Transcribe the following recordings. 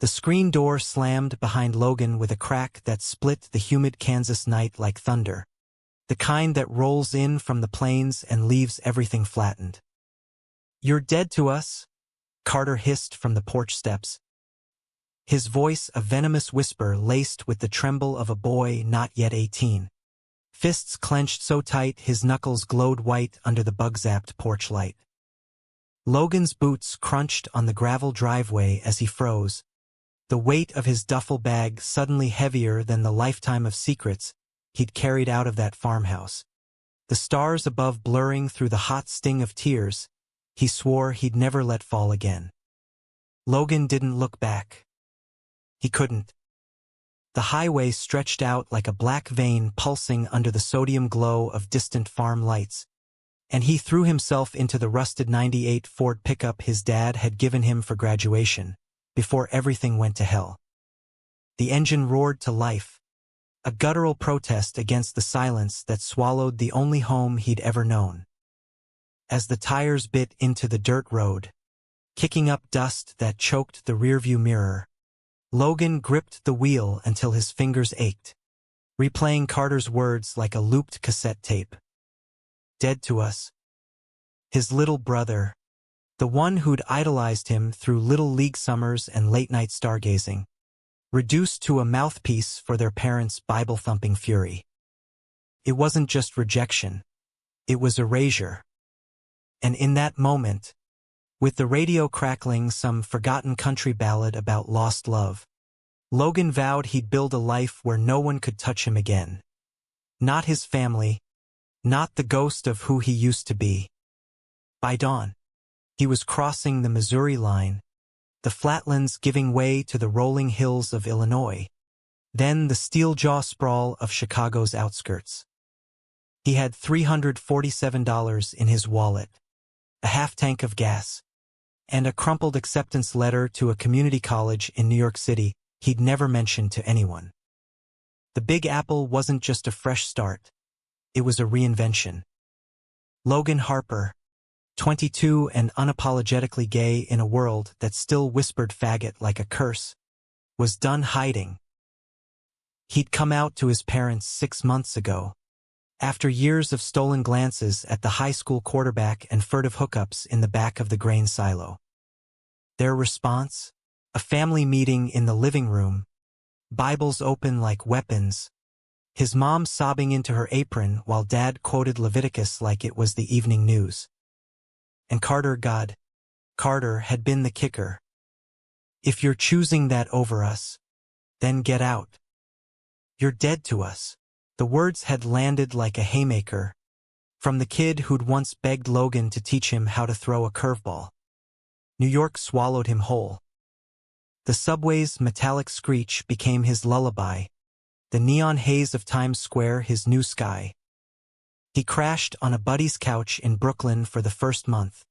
The screen door slammed behind Logan with a crack that split the humid Kansas night like thunder. The kind that rolls in from the plains and leaves everything flattened. "You're dead to us," Carter hissed from the porch steps. His voice a venomous whisper laced with the tremble of a boy not yet 18. Fists clenched so tight his knuckles glowed white under the bug-zapped porch light. Logan's boots crunched on the gravel driveway as he froze, the weight of his duffel bag suddenly heavier than the lifetime of secrets he'd carried out of that farmhouse. The stars above blurring through the hot sting of tears he swore he'd never let fall again. Logan didn't look back. He couldn't. The highway stretched out like a black vein pulsing under the sodium glow of distant farm lights, and he threw himself into the rusted '98 Ford pickup his dad had given him for graduation, before everything went to hell. The engine roared to life, a guttural protest against the silence that swallowed the only home he'd ever known. As the tires bit into the dirt road, kicking up dust that choked the rearview mirror, Logan gripped the wheel until his fingers ached, replaying Carter's words like a looped cassette tape. Dead to us. His little brother, the one who'd idolized him through Little League summers and late-night stargazing, reduced to a mouthpiece for their parents' Bible-thumping fury. It wasn't just rejection. It was erasure. And in that moment, with the radio crackling some forgotten country ballad about lost love, Logan vowed he'd build a life where no one could touch him again. Not his family, not the ghost of who he used to be. By dawn, he was crossing the Missouri line, the flatlands giving way to the rolling hills of Illinois, then the steel-jaw sprawl of Chicago's outskirts. He had $347 in his wallet, a half-tank of gas, and a crumpled acceptance letter to a community college in New York City he'd never mentioned to anyone. The Big Apple wasn't just a fresh start. It was a reinvention. Logan Harper, 22 and unapologetically gay in a world that still whispered faggot like a curse, was done hiding. He'd come out to his parents 6 months ago, after years of stolen glances at the high school quarterback and furtive hookups in the back of the grain silo. Their response? A family meeting in the living room, Bibles open like weapons, his mom sobbing into her apron while Dad quoted Leviticus like it was the evening news. And Carter had been the kicker. "If you're choosing that over us, then get out. You're dead to us." The words had landed like a haymaker, from the kid who'd once begged Logan to teach him how to throw a curveball. New York swallowed him whole. The subway's metallic screech became his lullaby, the neon haze of Times Square his new sky. He crashed on a buddy's couch in Brooklyn for the first month,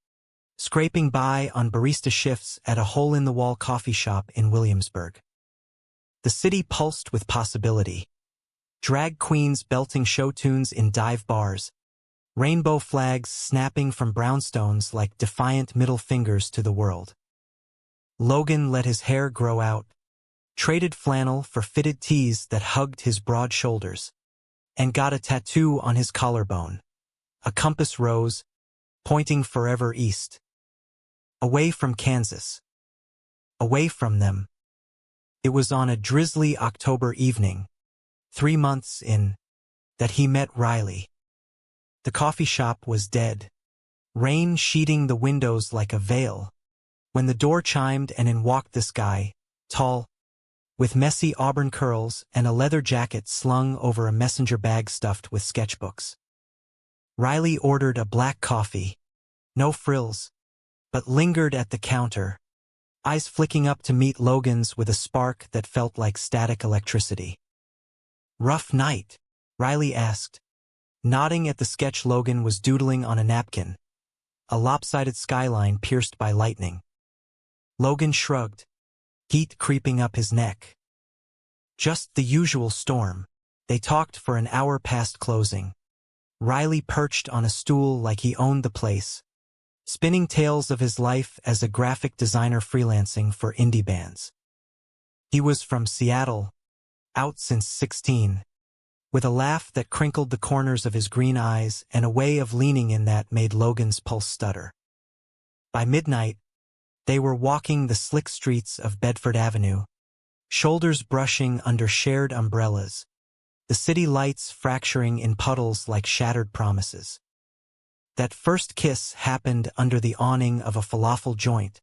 scraping by on barista shifts at a hole-in-the-wall coffee shop in Williamsburg. The city pulsed with possibility. Drag queens belting show tunes in dive bars, rainbow flags snapping from brownstones like defiant middle fingers to the world. Logan let his hair grow out, traded flannel for fitted tees that hugged his broad shoulders, and got a tattoo on his collarbone, a compass rose, pointing forever east. Away from Kansas. Away from them. It was on a drizzly October evening, 3 months in, that he met Riley. The coffee shop was dead, rain sheeting the windows like a veil, when the door chimed and in walked this guy, tall, with messy auburn curls and a leather jacket slung over a messenger bag stuffed with sketchbooks. Riley ordered a black coffee, no frills, but lingered at the counter, eyes flicking up to meet Logan's with a spark that felt like static electricity. "Rough night?" Riley asked, nodding at the sketch Logan was doodling on a napkin, a lopsided skyline pierced by lightning. Logan shrugged, heat creeping up his neck. "Just the usual storm." They talked for an hour past closing. Riley perched on a stool like he owned the place, spinning tales of his life as a graphic designer freelancing for indie bands. He was from Seattle, out since 16, with a laugh that crinkled the corners of his green eyes and a way of leaning in that made Logan's pulse stutter. By midnight, they were walking the slick streets of Bedford Avenue, shoulders brushing under shared umbrellas, the city lights fracturing in puddles like shattered promises. That first kiss happened under the awning of a falafel joint,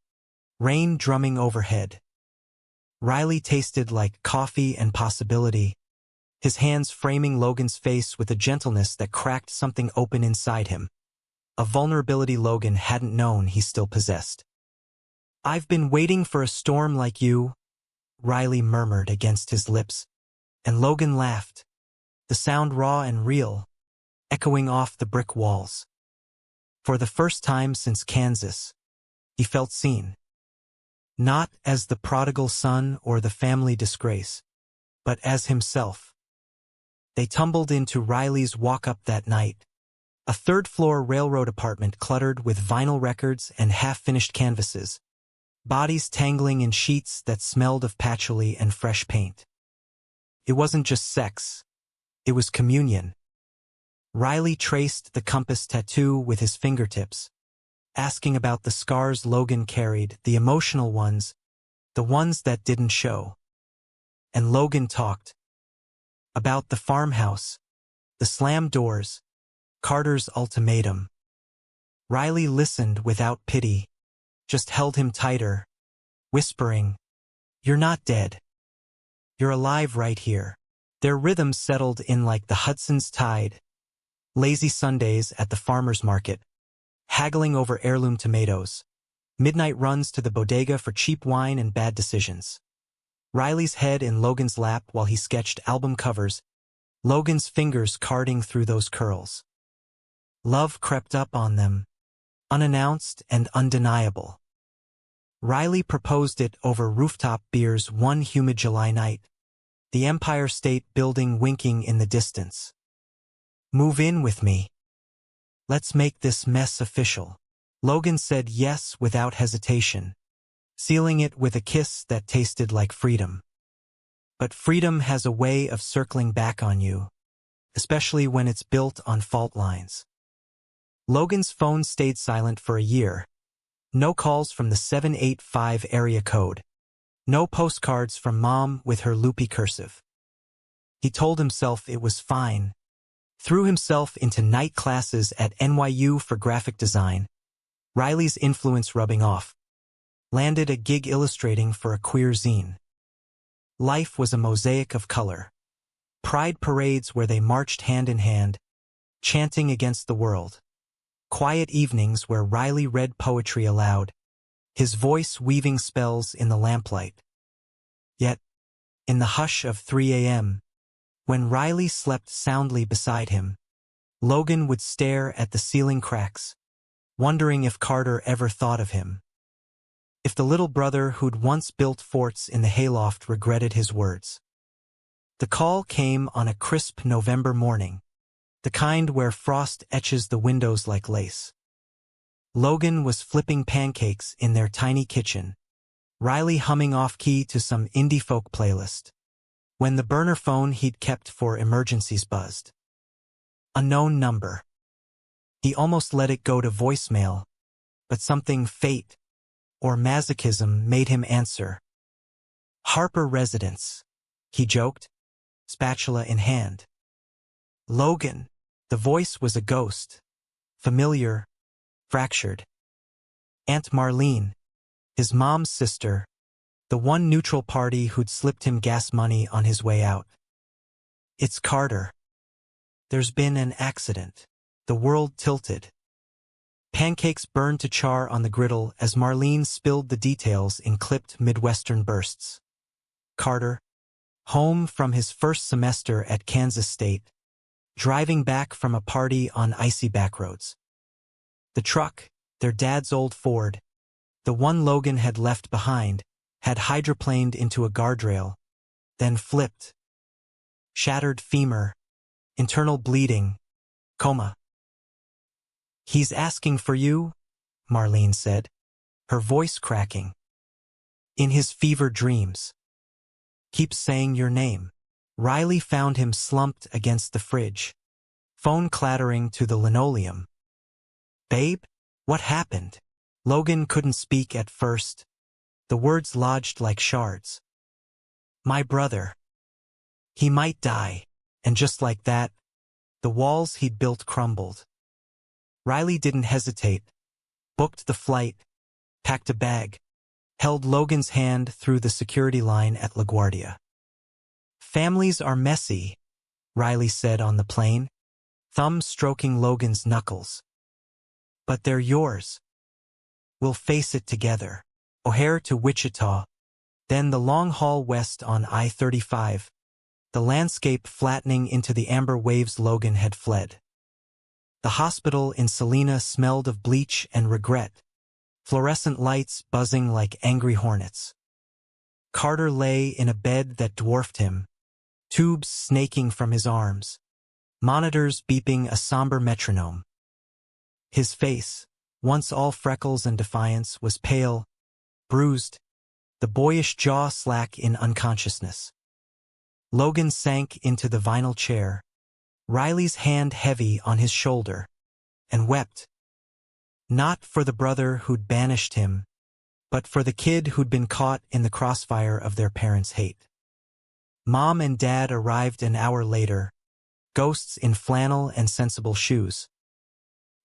rain drumming overhead. Riley tasted like coffee and possibility, his hands framing Logan's face with a gentleness that cracked something open inside him, a vulnerability Logan hadn't known he still possessed. "I've been waiting for a storm like you," Riley murmured against his lips, and Logan laughed, the sound raw and real, echoing off the brick walls. For the first time since Kansas, he felt seen. Not as the prodigal son or the family disgrace, but as himself. They tumbled into Riley's walk-up that night, a third-floor railroad apartment cluttered with vinyl records and half-finished canvases, bodies tangling in sheets that smelled of patchouli and fresh paint. It wasn't just sex, it was communion. Riley traced the compass tattoo with his fingertips, asking about the scars Logan carried, the emotional ones, the ones that didn't show. And Logan talked about the farmhouse, the slammed doors, Carter's ultimatum. Riley listened without pity, just held him tighter, whispering, "You're not dead. You're alive right here." Their rhythms settled in like the Hudson's tide, lazy Sundays at the farmer's market, haggling over heirloom tomatoes, midnight runs to the bodega for cheap wine and bad decisions. Riley's head in Logan's lap while he sketched album covers, Logan's fingers carding through those curls. Love crept up on them, unannounced and undeniable. Riley proposed it over rooftop beers one humid July night, the Empire State Building winking in the distance. "Move in with me. Let's make this mess official." Logan said yes without hesitation, sealing it with a kiss that tasted like freedom. But freedom has a way of circling back on you, especially when it's built on fault lines. Logan's phone stayed silent for a year. No calls from the 785 area code. No postcards from Mom with her loopy cursive. He told himself it was fine, threw himself into night classes at NYU for graphic design, Riley's influence rubbing off, landed a gig illustrating for a queer zine. Life was a mosaic of color. Pride parades where they marched hand in hand, chanting against the world. Quiet evenings where Riley read poetry aloud, his voice weaving spells in the lamplight. Yet, in the hush of 3 a.m., when Riley slept soundly beside him, Logan would stare at the ceiling cracks, wondering if Carter ever thought of him. If the little brother who'd once built forts in the hayloft regretted his words. The call came on a crisp November morning, the kind where frost etches the windows like lace. Logan was flipping pancakes in their tiny kitchen, Riley humming off-key to some indie folk playlist, when the burner phone he'd kept for emergencies buzzed. Unknown number. He almost let it go to voicemail, but something fate or masochism made him answer. "Harper Residence," he joked, spatula in hand. "Logan." The voice was a ghost, familiar, fractured. Aunt Marlene, his mom's sister, the one neutral party who'd slipped him gas money on his way out. "It's Carter. There's been an accident." The world tilted. Pancakes burned to char on the griddle as Marlene spilled the details in clipped Midwestern bursts. Carter, home from his first semester at Kansas State, driving back from a party on icy backroads. The truck, their dad's old Ford, the one Logan had left behind, had hydroplaned into a guardrail, then flipped. Shattered femur, internal bleeding, coma. "He's asking for you," Marlene said, her voice cracking. "In his fever dreams." keeps saying your name. Riley found him slumped against the fridge, phone clattering to the linoleum. Babe? What happened? Logan couldn't speak at first. The words lodged like shards. My brother. He might die. And just like that, the walls he'd built crumbled. Riley didn't hesitate, booked the flight, packed a bag, held Logan's hand through the security line at LaGuardia. Families are messy, Riley said on the plane, thumb stroking Logan's knuckles. But they're yours. We'll face it together. O'Hare to Wichita, then the long haul west on I-35, the landscape flattening into the amber waves Logan had fled. The hospital in Salina smelled of bleach and regret, fluorescent lights buzzing like angry hornets. Carter lay in a bed that dwarfed him, tubes snaking from his arms, monitors beeping a somber metronome. His face, once all freckles and defiance, was pale, bruised, the boyish jaw slack in unconsciousness. Logan sank into the vinyl chair, Riley's hand heavy on his shoulder, and wept. Not for the brother who'd banished him, but for the kid who'd been caught in the crossfire of their parents' hate. Mom and Dad arrived an hour later, ghosts in flannel and sensible shoes.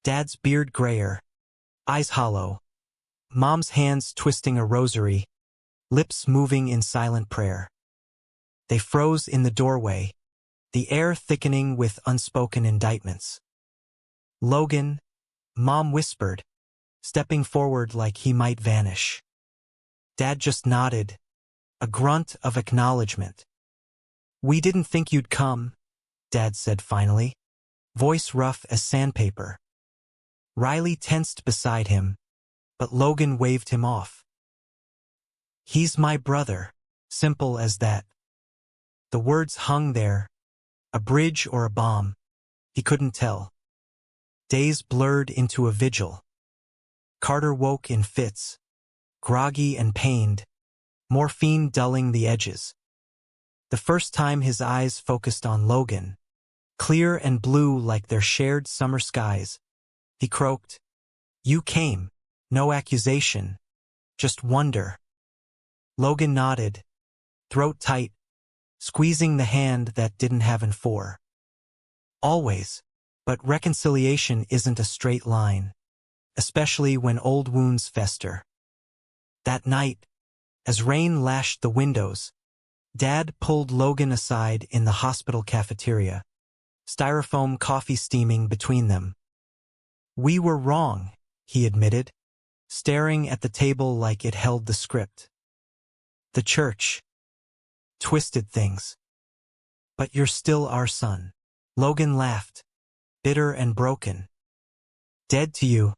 Dad's beard grayer, eyes hollow, Mom's hands twisting a rosary, lips moving in silent prayer. They froze in the doorway, the air thickening with unspoken indictments. Logan, Mom whispered, stepping forward like he might vanish. Dad just nodded, a grunt of acknowledgement. We didn't think you'd come, Dad said finally, voice rough as sandpaper. Riley tensed beside him, but Logan waved him off. He's my brother, simple as that. The words hung there, a bridge or a bomb, he couldn't tell. Days blurred into a vigil. Carter woke in fits, groggy and pained, morphine dulling the edges. The first time his eyes focused on Logan, clear and blue like their shared summer skies, he croaked, "You came, no accusation, just wonder." Logan nodded, throat tight, squeezing the hand that didn't have an for. Always, but reconciliation isn't a straight line, especially when old wounds fester. That night, as rain lashed the windows, Dad pulled Logan aside in the hospital cafeteria, styrofoam coffee steaming between them. We were wrong, he admitted, staring at the table like it held the script. The church twisted things. But you're still our son. Logan laughed, bitter and broken. Dead to you,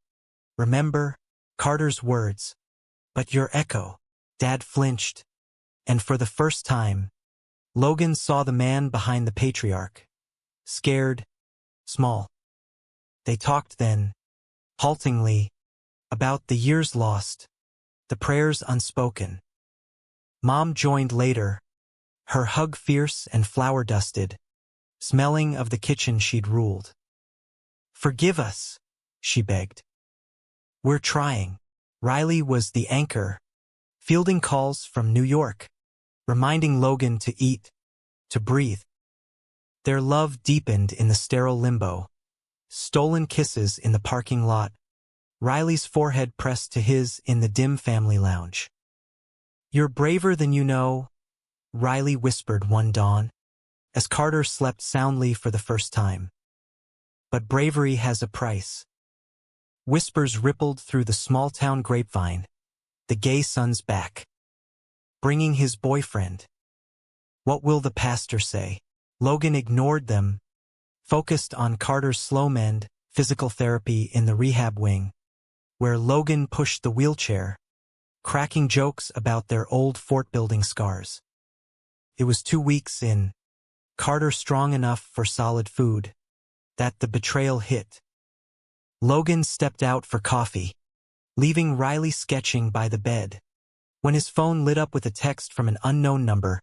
remember, Carter's words, but your echo. Dad flinched, and for the first time, Logan saw the man behind the patriarch, scared, small. They talked then, haltingly, about the years lost, the prayers unspoken. Mom joined later, her hug fierce and flour-dusted, smelling of the kitchen she'd ruled. Forgive us, she begged. We're trying. Riley was the anchor, fielding calls from New York, reminding Logan to eat, to breathe. Their love deepened in the sterile limbo, stolen kisses in the parking lot, Riley's forehead pressed to his in the dim family lounge. You're braver than you know, Riley whispered one dawn, as Carter slept soundly for the first time. But bravery has a price. Whispers rippled through the small-town grapevine. The gay son's back. Bringing his boyfriend. What will the pastor say? Logan ignored them, focused on Carter's slow mend, physical therapy in the rehab wing, where Logan pushed the wheelchair, cracking jokes about their old fort-building scars. It was 2 weeks in, Carter strong enough for solid food, that the betrayal hit. Logan stepped out for coffee, leaving Riley sketching by the bed. When his phone lit up with a text from an unknown number,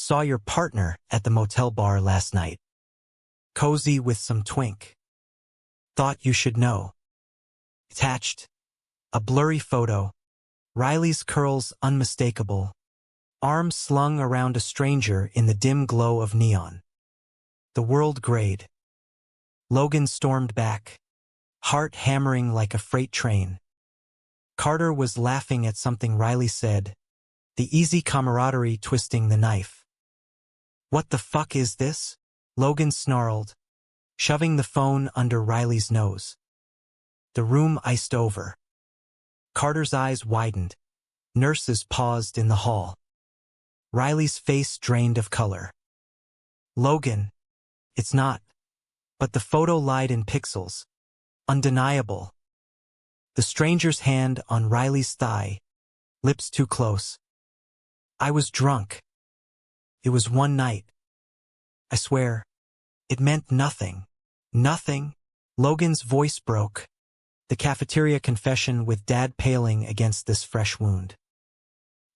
Saw your partner at the motel bar last night. Cozy with some twink. Thought you should know. Attached. A blurry photo. Riley's curls unmistakable. Arms slung around a stranger in the dim glow of neon. The world grayed. Logan stormed back, heart hammering like a freight train. Carter was laughing at something Riley said, the easy camaraderie twisting the knife. What the fuck is this? Logan snarled, shoving the phone under Riley's nose. The room iced over. Carter's eyes widened. Nurses paused in the hall. Riley's face drained of color. Logan, it's not. But the photo lied in pixels. Undeniable. The stranger's hand on Riley's thigh. Lips too close. I was drunk. It was one night. I swear. It meant nothing. Nothing. Logan's voice broke. The cafeteria confession with Dad paling against this fresh wound.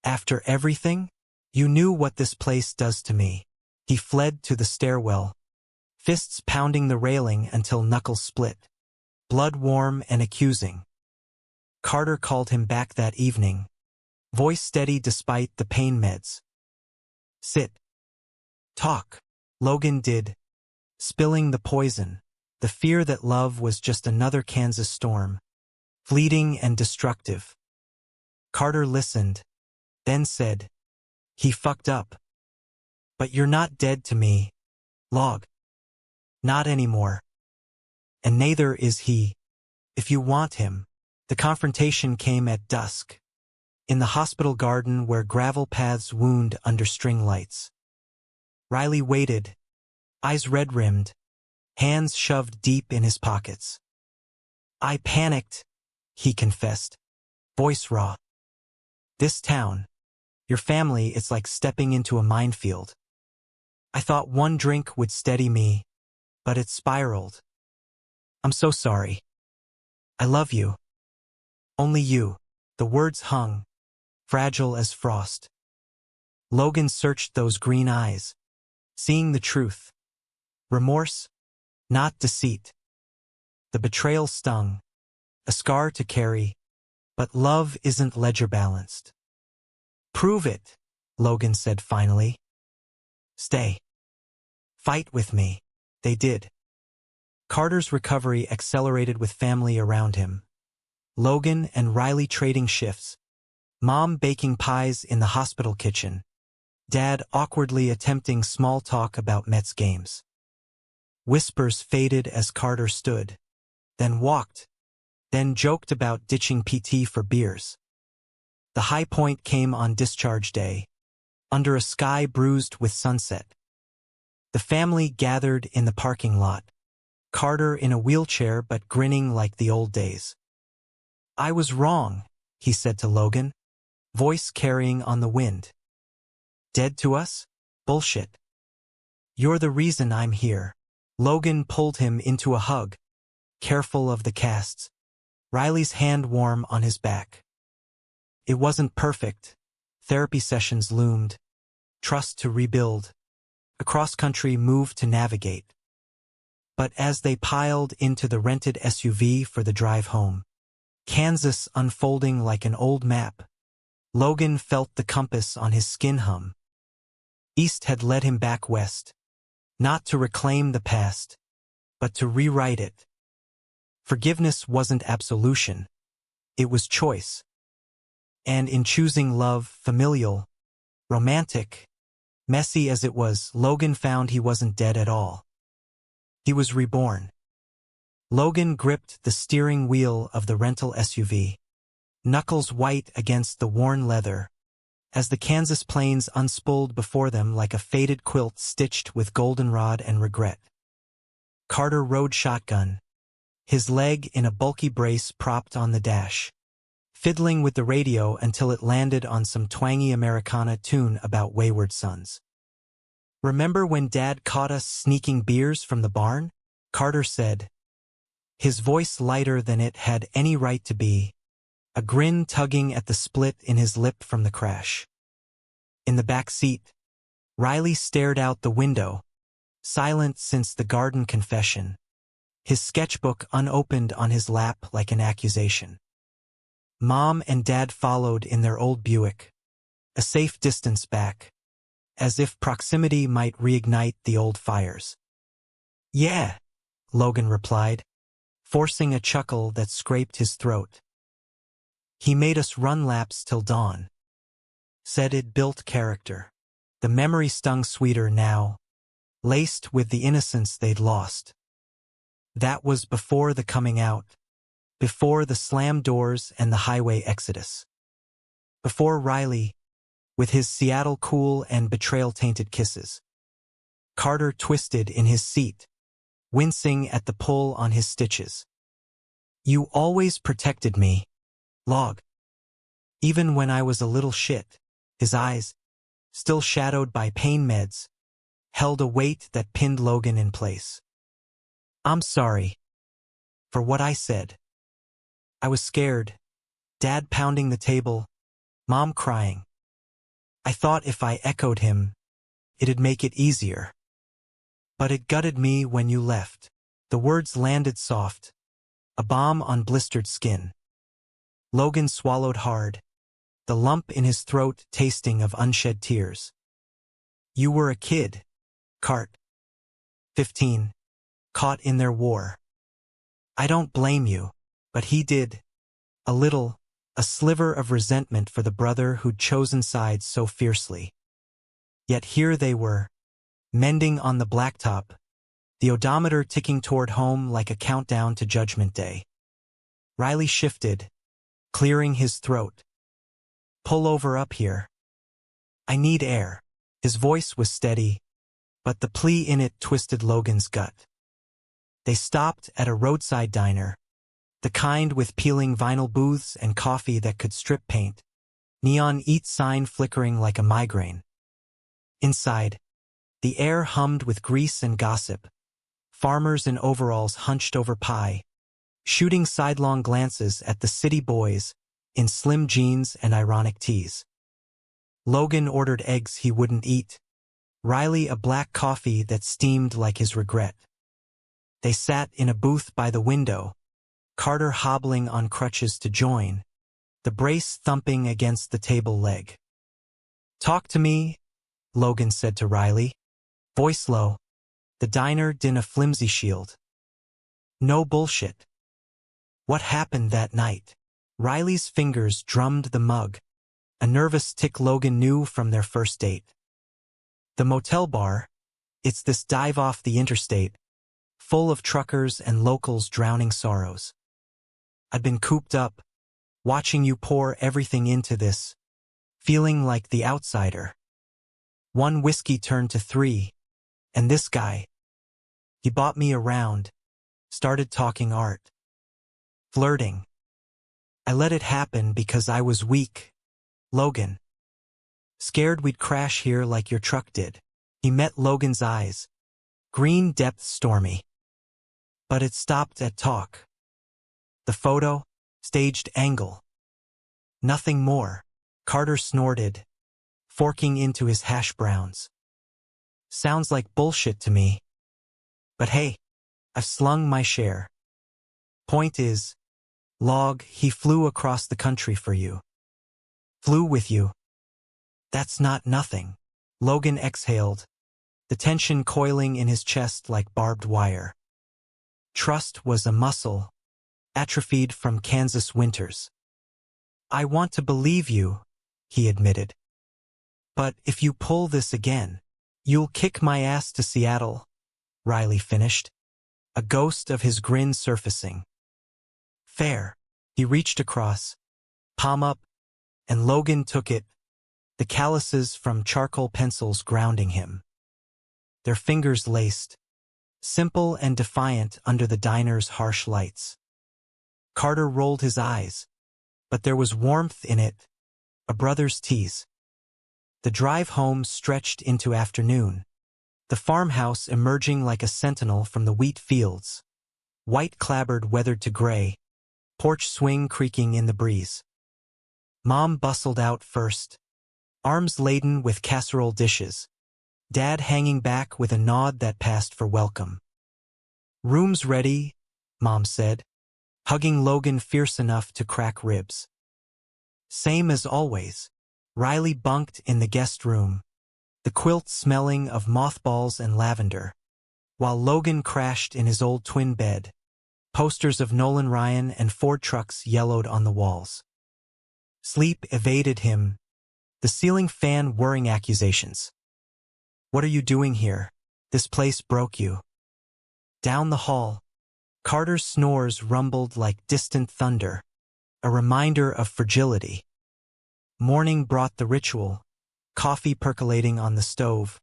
After everything? You knew what this place does to me. He fled to the stairwell, fists pounding the railing until knuckles split, blood warm and accusing. Carter called him back that evening, voice steady despite the pain meds. Sit. Talk. Logan did, spilling the poison, the fear that love was just another Kansas storm, fleeting and destructive. Carter listened, then said, he fucked up. But you're not dead to me, Log. Not anymore. And neither is he. If you want him. The confrontation came at dusk. In the hospital garden where gravel paths wound under string lights. Riley waited, eyes red-rimmed, hands shoved deep in his pockets. I panicked, he confessed, voice raw. This town, your family, it's like stepping into a minefield. I thought one drink would steady me, but it spiraled. I'm so sorry. I love you. Only you. The words hung, fragile as frost. Logan searched those green eyes, seeing the truth. Remorse, not deceit. The betrayal stung, a scar to carry, but love isn't ledger-balanced. Prove it, Logan said finally. Stay. Fight with me. They did. Carter's recovery accelerated with family around him. Logan and Riley trading shifts. Mom baking pies in the hospital kitchen. Dad awkwardly attempting small talk about Mets games. Whispers faded as Carter stood, then walked, then joked about ditching PT for beers. The high point came on discharge day, under a sky bruised with sunset. The family gathered in the parking lot, Carter in a wheelchair but grinning like the old days. I was wrong, he said to Logan, voice carrying on the wind. Dead to us? Bullshit. You're the reason I'm here. Logan pulled him into a hug, careful of the casts, Riley's hand warm on his back. It wasn't perfect. Therapy sessions loomed. Trust to rebuild. A cross-country move to navigate. But as they piled into the rented SUV for the drive home, Kansas unfolding like an old map, Logan felt the compass on his skin hum. East had led him back west, not to reclaim the past, but to rewrite it. Forgiveness wasn't absolution. It was choice. And in choosing love, familial, romantic, messy as it was, Logan found he wasn't dead at all. He was reborn. Logan gripped the steering wheel of the rental SUV, knuckles white against the worn leather, as the Kansas plains unspooled before them like a faded quilt stitched with goldenrod and regret. Carter rode shotgun, his leg in a bulky brace propped on the dash, fiddling with the radio until it landed on some twangy Americana tune about wayward sons. Remember when Dad caught us sneaking beers from the barn? Carter said, his voice lighter than it had any right to be, a grin tugging at the split in his lip from the crash. In the back seat, Riley stared out the window, silent since the garden confession, his sketchbook unopened on his lap like an accusation. Mom and Dad followed in their old Buick, a safe distance back, as if proximity might reignite the old fires. "Yeah," Logan replied, forcing a chuckle that scraped his throat. "He made us run laps till dawn," said it built character. The memory stung sweeter now, laced with the innocence they'd lost. That was before the coming out, before the slammed doors and the highway exodus. Before Riley, with his Seattle cool and betrayal-tainted kisses. Carter twisted in his seat, wincing at the pull on his stitches. "You always protected me, Log. Even when I was a little shit." His eyes, still shadowed by pain meds, held a weight that pinned Logan in place. "I'm sorry for what I said. I was scared, Dad pounding the table, Mom crying. I thought if I echoed him, it'd make it easier. But it gutted me when you left." The words landed soft, a balm on blistered skin. Logan swallowed hard, the lump in his throat tasting of unshed tears. "You were a kid, Cart. 15, caught in their war. I don't blame you, but he did. A little, a sliver of resentment for the brother who'd chosen sides so fiercely. Yet here they were, mending on the blacktop, the odometer ticking toward home like a countdown to Judgment Day." Riley shifted, clearing his throat. "Pull over up here. I need air." His voice was steady, but the plea in it twisted Logan's gut. They stopped at a roadside diner, the kind with peeling vinyl booths and coffee that could strip paint, neon eat sign flickering like a migraine. Inside, the air hummed with grease and gossip, farmers in overalls hunched over pie, shooting sidelong glances at the city boys in slim jeans and ironic tees. Logan ordered eggs he wouldn't eat, Riley a black coffee that steamed like his regret. They sat in a booth by the window, Carter hobbling on crutches to join, the brace thumping against the table leg. "Talk to me," Logan said to Riley, voice low, the diner din a flimsy shield. "No bullshit. What happened that night?" Riley's fingers drummed the mug, a nervous tick Logan knew from their first date. "The motel bar, it's this dive off the interstate, full of truckers and locals drowning sorrows. I'd been cooped up, watching you pour everything into this, feeling like the outsider. One whiskey turned to 3, and this guy, he bought me around, started talking art. Flirting. I let it happen because I was weak, Logan. Scared we'd crash here like your truck did." He met Logan's eyes, green depths stormy. But it stopped at talk. The photo, staged angle. Nothing more. Carter snorted, forking into his hash browns. "Sounds like bullshit to me. But hey, I've slung my share. Point is, Log, he flew across the country for you. Flew with you. That's not nothing." Logan exhaled, the tension coiling in his chest like barbed wire. Trust was a muscle, atrophied from Kansas winters. "I want to believe you," he admitted. "But if you pull this again, you'll kick my ass to Seattle," Riley finished, a ghost of his grin surfacing. "Fair." He reached across, palm up, and Logan took it, the calluses from charcoal pencils grounding him. Their fingers laced, simple and defiant under the diner's harsh lights. Carter rolled his eyes, but there was warmth in it, a brother's tease. The drive home stretched into afternoon, the farmhouse emerging like a sentinel from the wheat fields, white clapboard weathered to gray, porch swing creaking in the breeze. Mom bustled out first, arms laden with casserole dishes, Dad hanging back with a nod that passed for welcome. "Room's ready," Mom said, hugging Logan fierce enough to crack ribs. Same as always. Riley bunked in the guest room, the quilt smelling of mothballs and lavender, while Logan crashed in his old twin bed. Posters of Nolan Ryan and Ford trucks yellowed on the walls. Sleep evaded him, the ceiling fan whirring accusations. "What are you doing here? This place broke you." Down the hall, Carter's snores rumbled like distant thunder, a reminder of fragility. Morning brought the ritual, coffee percolating on the stove,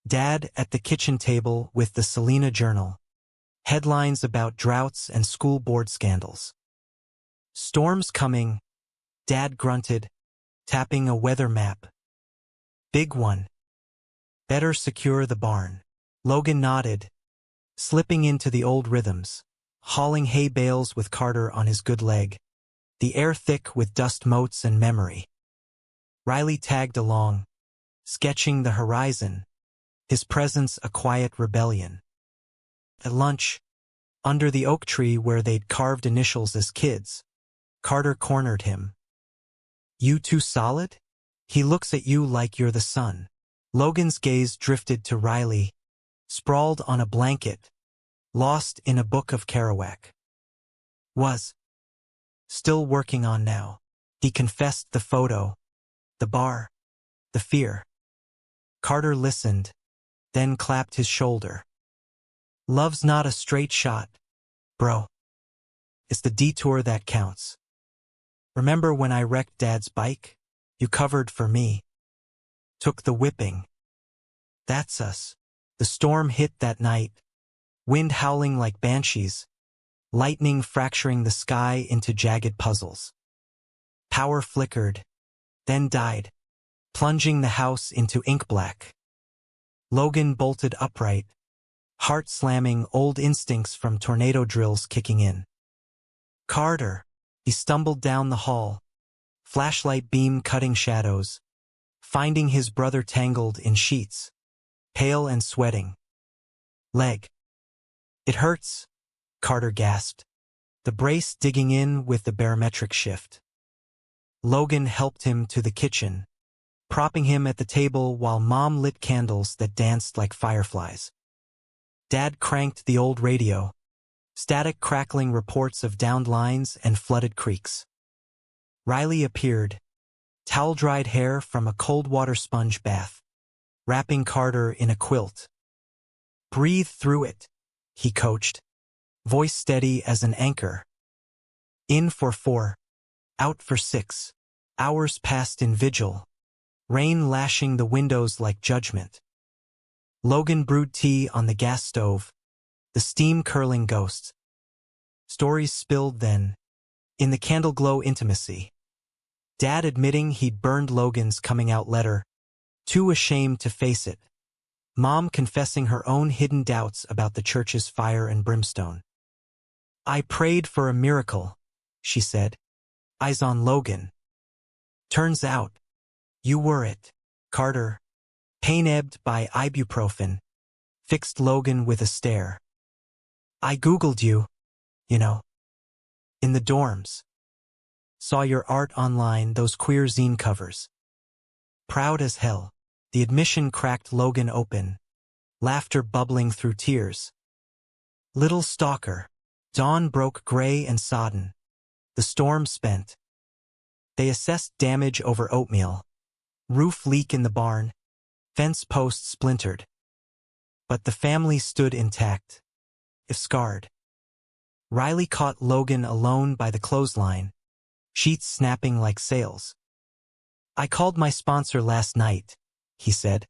Dad at the kitchen table with the Selena Journal, headlines about droughts and school board scandals. "Storm's coming," Dad grunted, tapping a weather map. "Big one. Better secure the barn." Logan nodded, slipping into the old rhythms, hauling hay bales with Carter on his good leg, the air thick with dust motes and memory. Riley tagged along, sketching the horizon, his presence a quiet rebellion. At lunch, under the oak tree where they'd carved initials as kids, Carter cornered him. "You too solid? He looks at you like you're the sun." Logan's gaze drifted to Riley, sprawled on a blanket, lost in a book of Kerouac. "Was. Still working on now." He confessed the photo, the bar, the fear. Carter listened, then clapped his shoulder. "Love's not a straight shot, bro. It's the detour that counts. Remember when I wrecked Dad's bike? You covered for me. Took the whipping. That's us." The storm hit that night, wind howling like banshees, lightning fracturing the sky into jagged puzzles. Power flickered, then died, plunging the house into ink black. Logan bolted upright, heart slamming, old instincts from tornado drills kicking in. "Carter." He stumbled down the hall, flashlight beam cutting shadows, finding his brother tangled in sheets, pale and sweating. "Leg. It hurts," Carter gasped, the brace digging in with the barometric shift. Logan helped him to the kitchen, propping him at the table while Mom lit candles that danced like fireflies. Dad cranked the old radio, static crackling reports of downed lines and flooded creeks. Riley appeared, towel-dried hair from a cold water sponge bath, wrapping Carter in a quilt. "Breathe through it," he coached, voice steady as an anchor. In for 4, out for 6. Hours passed in vigil, rain lashing the windows like judgment. Logan brewed tea on the gas stove, the steam curling ghosts. Stories spilled then, in the candle-glow intimacy. Dad admitting he'd burned Logan's coming-out letter, too ashamed to face it. Mom confessing her own hidden doubts about the church's fire and brimstone. "I prayed for a miracle," she said, eyes on Logan. "Turns out, you were it." Carter, pain-ebbed by ibuprofen, fixed Logan with a stare. "I Googled you, you know. In the dorms. Saw your art online, those queer zine covers. Proud as hell." The admission cracked Logan open, laughter bubbling through tears. "Little stalker." Dawn broke gray and sodden, the storm spent. They assessed damage over oatmeal, roof leak in the barn, fence post splintered. But the family stood intact, if scarred. Riley caught Logan alone by the clothesline, sheets snapping like sails. "I called my sponsor last night," he said.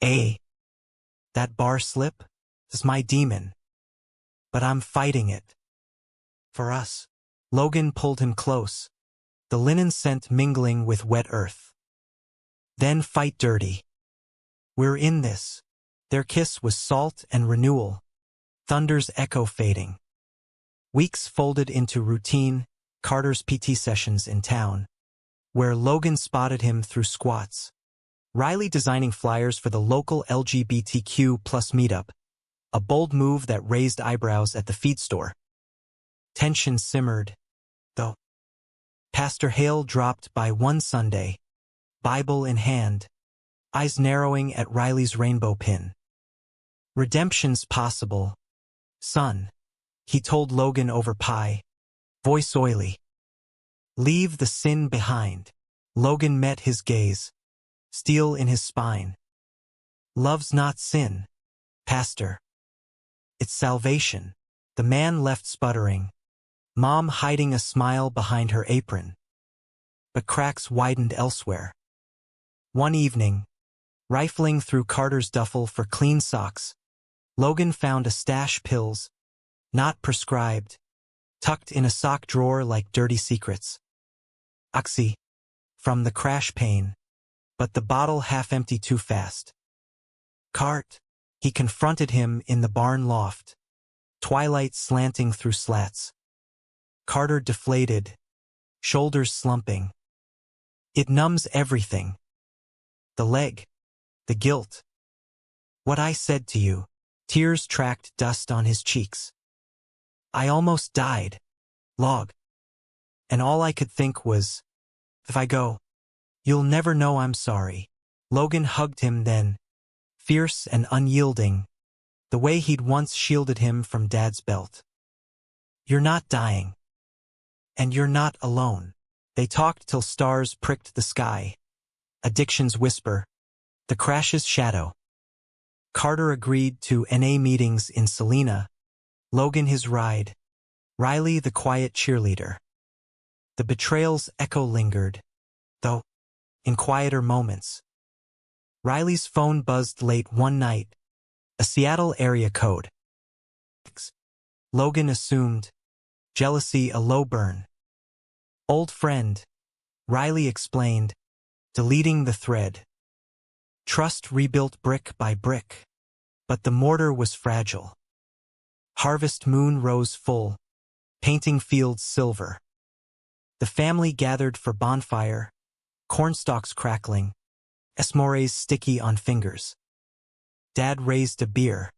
That bar slip is my demon. But I'm fighting it. For us." Logan pulled him close, the linen scent mingling with wet earth. "Then fight dirty. We're in this." Their kiss was salt and renewal, thunder's echo fading. Weeks folded into routine, Carter's PT sessions in town, where Logan spotted him through squats, Riley designing flyers for the local LGBTQ plus meetup, a bold move that raised eyebrows at the feed store. Tension simmered, though. Pastor Hale dropped by one Sunday, Bible in hand, eyes narrowing at Riley's rainbow pin. Redemption's possible, son, he told Logan over pie, voice oily. Leave the sin behind. Logan met his gaze, steel in his spine. Love's not sin, Pastor. It's salvation. The man left sputtering, Mom hiding a smile behind her apron. But cracks widened elsewhere. One evening, rifling through Carter's duffel for clean socks, Logan found a stash pills, not prescribed, tucked in a sock drawer like dirty secrets. Oxy, from the crash pain, but the bottle half empty too fast. Cart, he confronted him in the barn loft, twilight slanting through slats. Carter deflated, shoulders slumping. It numbs everything. The leg, the guilt. What I said to you, tears tracked dust on his cheeks. I almost died, log. And all I could think was, if I go, you'll never know I'm sorry. Logan hugged him then, fierce and unyielding, the way he'd once shielded him from Dad's belt. You're not dying. And you're not alone. They talked till stars pricked the sky. Addiction's whisper, the crash's shadow. Carter agreed to NA meetings in Salina, Logan his ride, Riley the quiet cheerleader. The betrayal's echo lingered, though, in quieter moments. Riley's phone buzzed late one night, a Seattle area code. Logan assumed, jealousy a low burn. Old friend, Riley explained, deleting the thread. Trust rebuilt brick by brick, but the mortar was fragile. Harvest moon rose full, painting fields silver. The family gathered for bonfire, cornstalks crackling, esmores sticky on fingers. Dad raised a beer.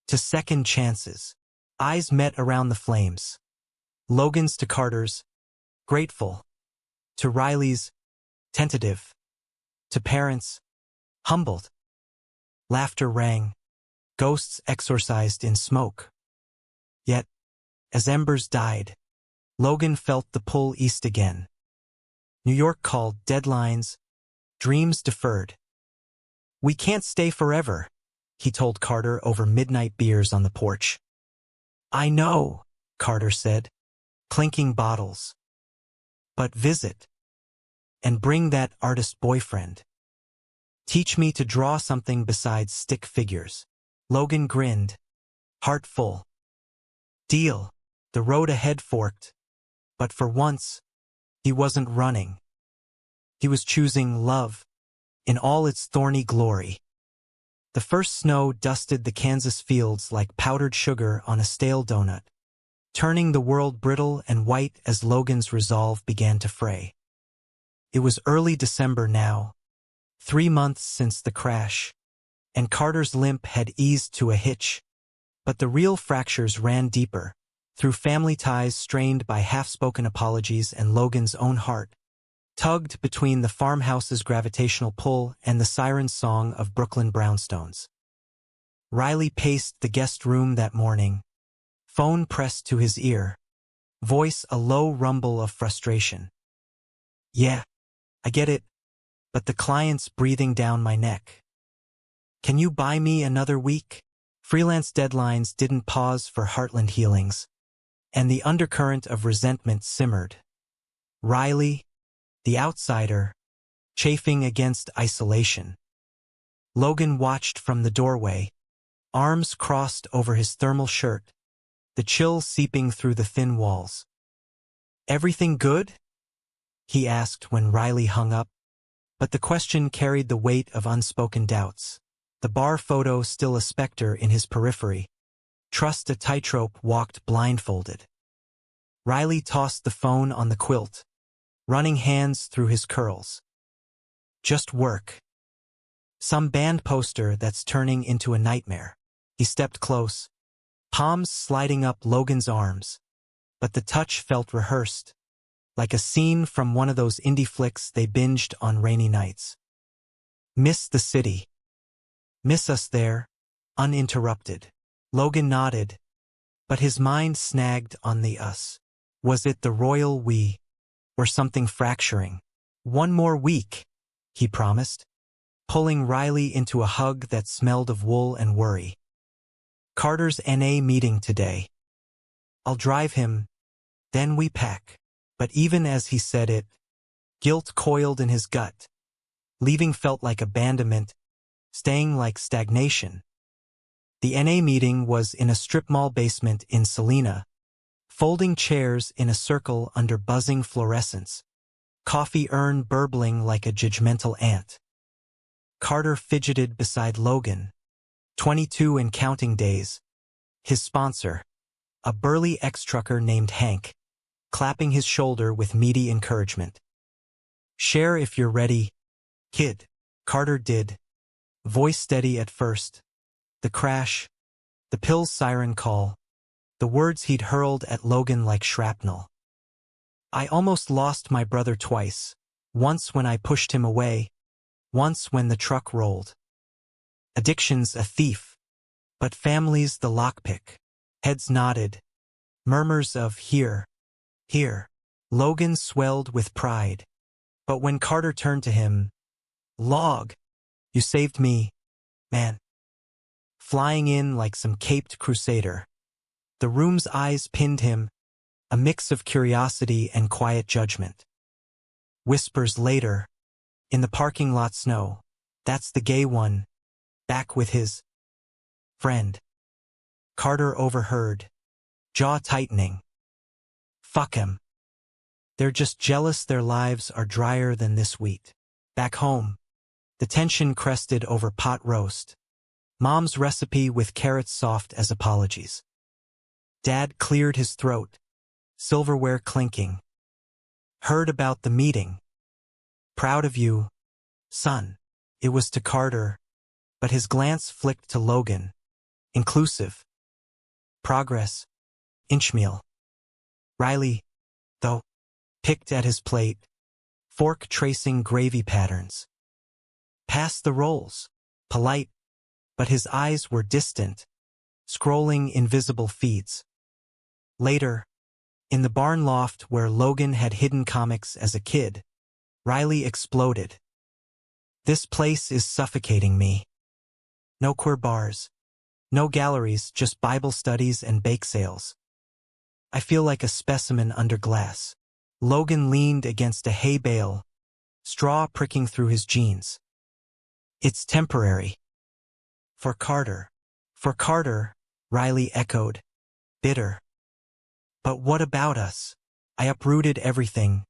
To second chances, eyes met around the flames. Logan's to Carter's, grateful. To Riley's, tentative. To parents, humbled. Laughter rang, ghosts exorcised in smoke. Yet, as embers died, Logan felt the pull east again. New York called, deadlines, dreams deferred. We can't stay forever, he told Carter over midnight beers on the porch. I know, Carter said, clinking bottles. But visit. And bring that artist boyfriend. Teach me to draw something besides stick figures. Logan grinned, heart full. Deal. The road ahead forked. But for once, he wasn't running. He was choosing love, in all its thorny glory. The first snow dusted the Kansas fields like powdered sugar on a stale donut, turning the world brittle and white as Logan's resolve began to fray. It was early December now, 3 months since the crash, and Carter's limp had eased to a hitch, but the real fractures ran deeper, through family ties strained by half-spoken apologies and Logan's own heart, tugged between the farmhouse's gravitational pull and the siren song of Brooklyn brownstones. Riley paced the guest room that morning, phone pressed to his ear, voice a low rumble of frustration. Yeah, I get it, but the client's breathing down my neck. Can you buy me another week? Freelance deadlines didn't pause for heartland healings, and the undercurrent of resentment simmered. Riley, the outsider, chafing against isolation. Logan watched from the doorway, arms crossed over his thermal shirt, the chill seeping through the thin walls. Everything good? He asked when Riley hung up, but the question carried the weight of unspoken doubts. The bar photo still a specter in his periphery. Trust a tightrope walked blindfolded. Riley tossed the phone on the quilt, running hands through his curls. Just work, Some band poster that's turning into a nightmare. He stepped close, palms sliding up Logan's arms, but the touch felt rehearsed, like a scene from one of those indie flicks they binged on rainy nights. Miss the city. Miss us there, uninterrupted. Logan nodded, but his mind snagged on the us. Was it the royal we, or something fracturing? One more week, he promised, pulling Riley into a hug that smelled of wool and worry. Carter's NA meeting today. I'll drive him, then we pack. But even as he said it, guilt coiled in his gut. Leaving felt like abandonment, staying like stagnation. The NA meeting was in a strip mall basement in Salina, folding chairs in a circle under buzzing fluorescence, coffee urn burbling like a judgmental ant. Carter fidgeted beside Logan, 22 and counting days, his sponsor, a burly ex-trucker named Hank, clapping his shoulder with meaty encouragement. Share if you're ready, kid. Carter did, voice steady at first. The crash, the pill's siren call, the words he'd hurled at Logan like shrapnel. I almost lost my brother twice, once when I pushed him away, once when the truck rolled. Addiction's a thief, but family's the lockpick. Heads nodded, murmurs of here, here. Logan swelled with pride. But when Carter turned to him, Log, you saved me, man. Flying in like some caped crusader. The room's eyes pinned him, a mix of curiosity and quiet judgment. Whispers later, in the parking lot snow, that's the gay one, back with his friend. Carter overheard, jaw tightening. Fuck him. They're just jealous their lives are drier than this wheat. Back home, the tension crested over pot roast. Mom's recipe with carrots soft as apologies. Dad cleared his throat, silverware clinking. Heard about the meeting. Proud of you, son. It was to Carter, but his glance flicked to Logan. Inclusive. Progress. Inchmeal. Riley, though, picked at his plate, fork tracing gravy patterns. Pass the rolls. Polite, but his eyes were distant, scrolling invisible feeds. Later, in the barn loft where Logan had hidden comics as a kid, Riley exploded. This place is suffocating me. No queer bars, no galleries, just Bible studies and bake sales. I feel like a specimen under glass. Logan leaned against a hay bale, straw pricking through his jeans. It's temporary. For Carter, Riley echoed, bitter. But what about us? I uprooted everything,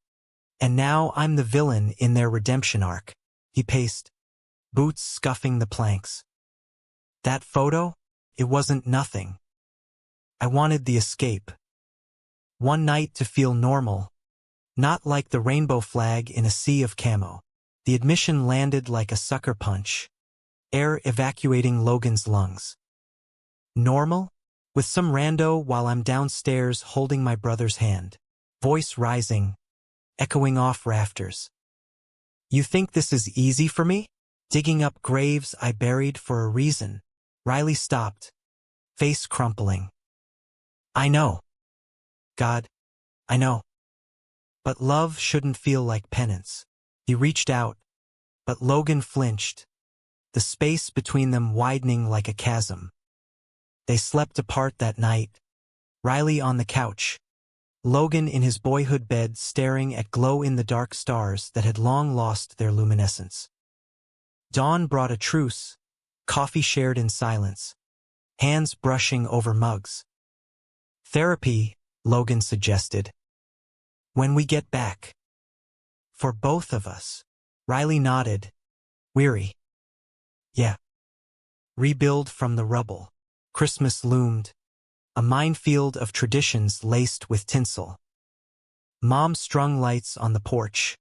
and now I'm the villain in their redemption arc. He paced, boots scuffing the planks. That photo? It wasn't nothing. I wanted the escape. One night to feel normal, not like the rainbow flag in a sea of camo. The admission landed like a sucker punch, air evacuating Logan's lungs. Normal? With some rando while I'm downstairs holding my brother's hand, voice rising, echoing off rafters. You think this is easy for me? Digging up graves I buried for a reason. Riley stopped, face crumpling. I know. God, I know. But love shouldn't feel like penance. He reached out, but Logan flinched, the space between them widening like a chasm. They slept apart that night, Riley on the couch, Logan in his boyhood bed staring at glow-in-the-dark stars that had long lost their luminescence. Dawn brought a truce, coffee shared in silence, hands brushing over mugs. Therapy, Logan suggested. When we get back. For both of us. Riley nodded, weary. Yeah. Rebuild from the rubble. Christmas loomed, a minefield of traditions laced with tinsel. Mom strung lights on the porch,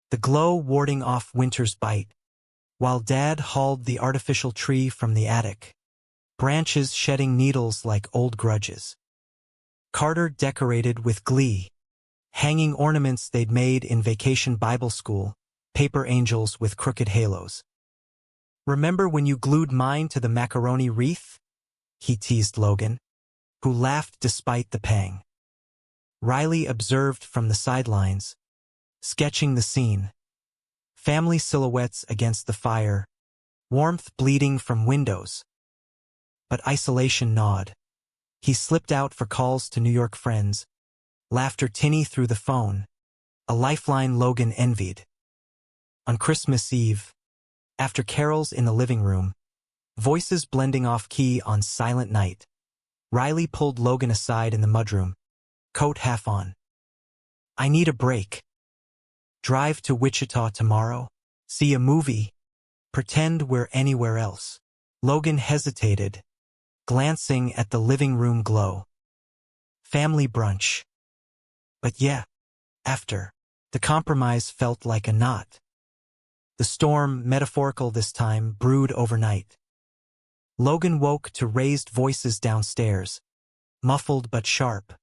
the glow warding off winter's bite. while Dad hauled the artificial tree from the attic, branches shedding needles like old grudges. Carter decorated with glee, hanging ornaments they'd made in vacation Bible school, paper angels with crooked halos. "Remember when you glued mine to the macaroni wreath?" he teased Logan, who laughed despite the pang. Riley observed from the sidelines, sketching the scene. Family silhouettes against the fire, warmth bleeding from windows. But isolation gnawed. He slipped out for calls to New York friends, laughter tinny through the phone, a lifeline Logan envied. On Christmas Eve, after carols in the living room, voices blending off-key on Silent Night, Riley pulled Logan aside in the mudroom, coat half on. "I need a break. Drive to Wichita tomorrow, see a movie, pretend we're anywhere else." Logan hesitated, glancing at the living room glow. Family brunch. But yeah, after. The compromise felt like a knot. The storm, metaphorical this time, brewed overnight. Logan woke to raised voices downstairs, muffled but sharp.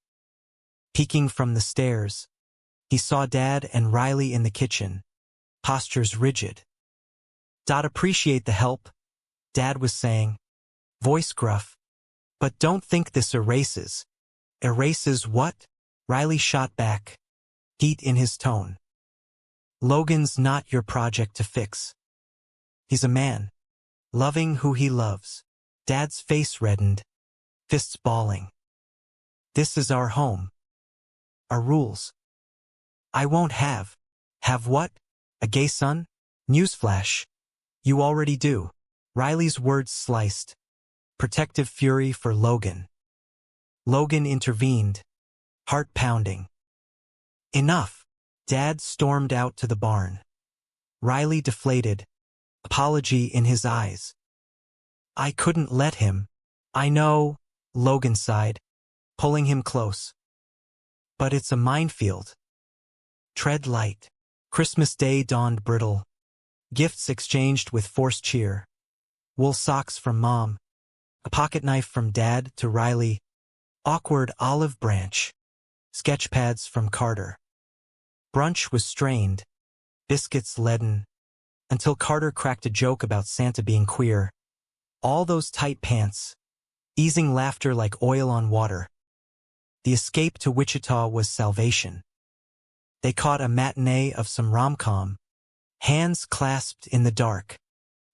Peeking from the stairs, he saw Dad and Riley in the kitchen, postures rigid. "Appreciate the help," Dad was saying, voice gruff. "But don't think this erases." "Erases what?" Riley shot back, heat in his tone. "Logan's not your project to fix. He's a man, loving who he loves." Dad's face reddened, fists balling. "This is our home. Our rules. I won't have." "Have what? A gay son?" "Newsflash. You already do." Riley's words sliced. Protective fury for Logan. Logan intervened, heart pounding. "Enough." Dad stormed out to the barn. Riley deflated, apology in his eyes. "I couldn't let him." "I know," Logan sighed, pulling him close. "But it's a minefield. Tread light." Christmas Day dawned brittle. Gifts exchanged with forced cheer. Wool socks from Mom. A pocket knife from Dad to Riley. Awkward olive branch. Sketch pads from Carter. Brunch was strained, biscuits leaden, until Carter cracked a joke about Santa being queer. All those tight pants, easing laughter like oil on water. The escape to Wichita was salvation. They caught a matinee of some rom-com, hands clasped in the dark,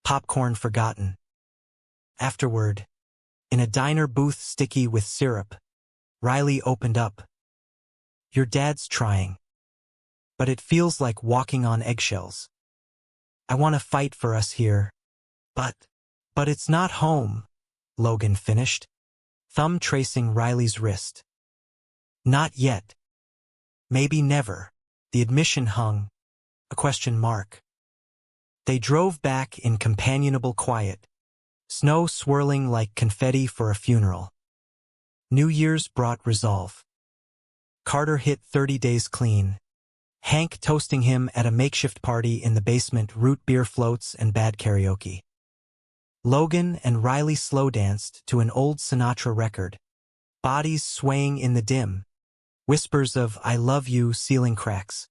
popcorn forgotten. Afterward, in a diner booth sticky with syrup, Riley opened up. "Your dad's trying. But it feels like walking on eggshells. I want to fight for us here. But it's not home," Logan finished, thumb tracing Riley's wrist. "Not yet. Maybe never." The admission hung, a question mark. They drove back in companionable quiet, snow swirling like confetti for a funeral. New Year's brought resolve. Carter hit 30 days clean. Hank toasting him at a makeshift party in the basement, root beer floats and bad karaoke. Logan and Riley slow danced to an old Sinatra record, bodies swaying in the dim, whispers of "I love you" sealing cracks.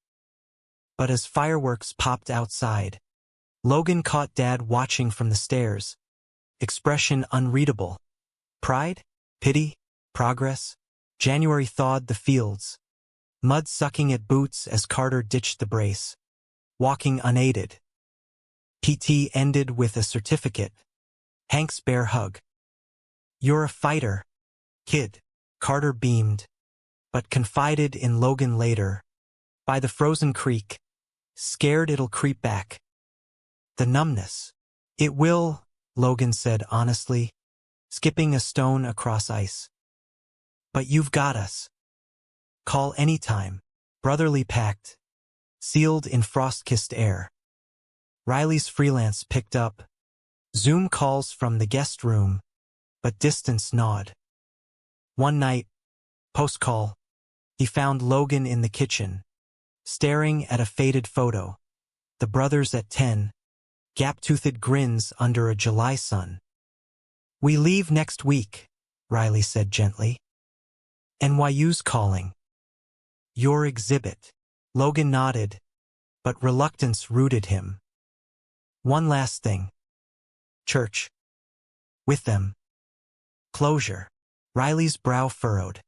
But as fireworks popped outside, Logan caught Dad watching from the stairs, expression unreadable. Pride? Pity? Progress? January thawed the fields, mud sucking at boots as Carter ditched the brace, walking unaided. PT ended with a certificate, Hank's bear hug. "You're a fighter, kid." Carter beamed, but confided in Logan later. By the frozen creek, scared it'll creep back. The numbness. "It will," Logan said honestly, skipping a stone across ice. "But you've got us. Call anytime." Brotherly pact, sealed in frost-kissed air. Riley's freelance picked up. Zoom calls from the guest room, but distance gnawed. One night, post-call, he found Logan in the kitchen, staring at a faded photo. The brothers at 10, gap-toothed grins under a July sun. "We leave next week," Riley said gently. "NYU's calling." "Your exhibit." Logan nodded, but reluctance rooted him. "One last thing. Church. With them. Closure." Riley's brow furrowed.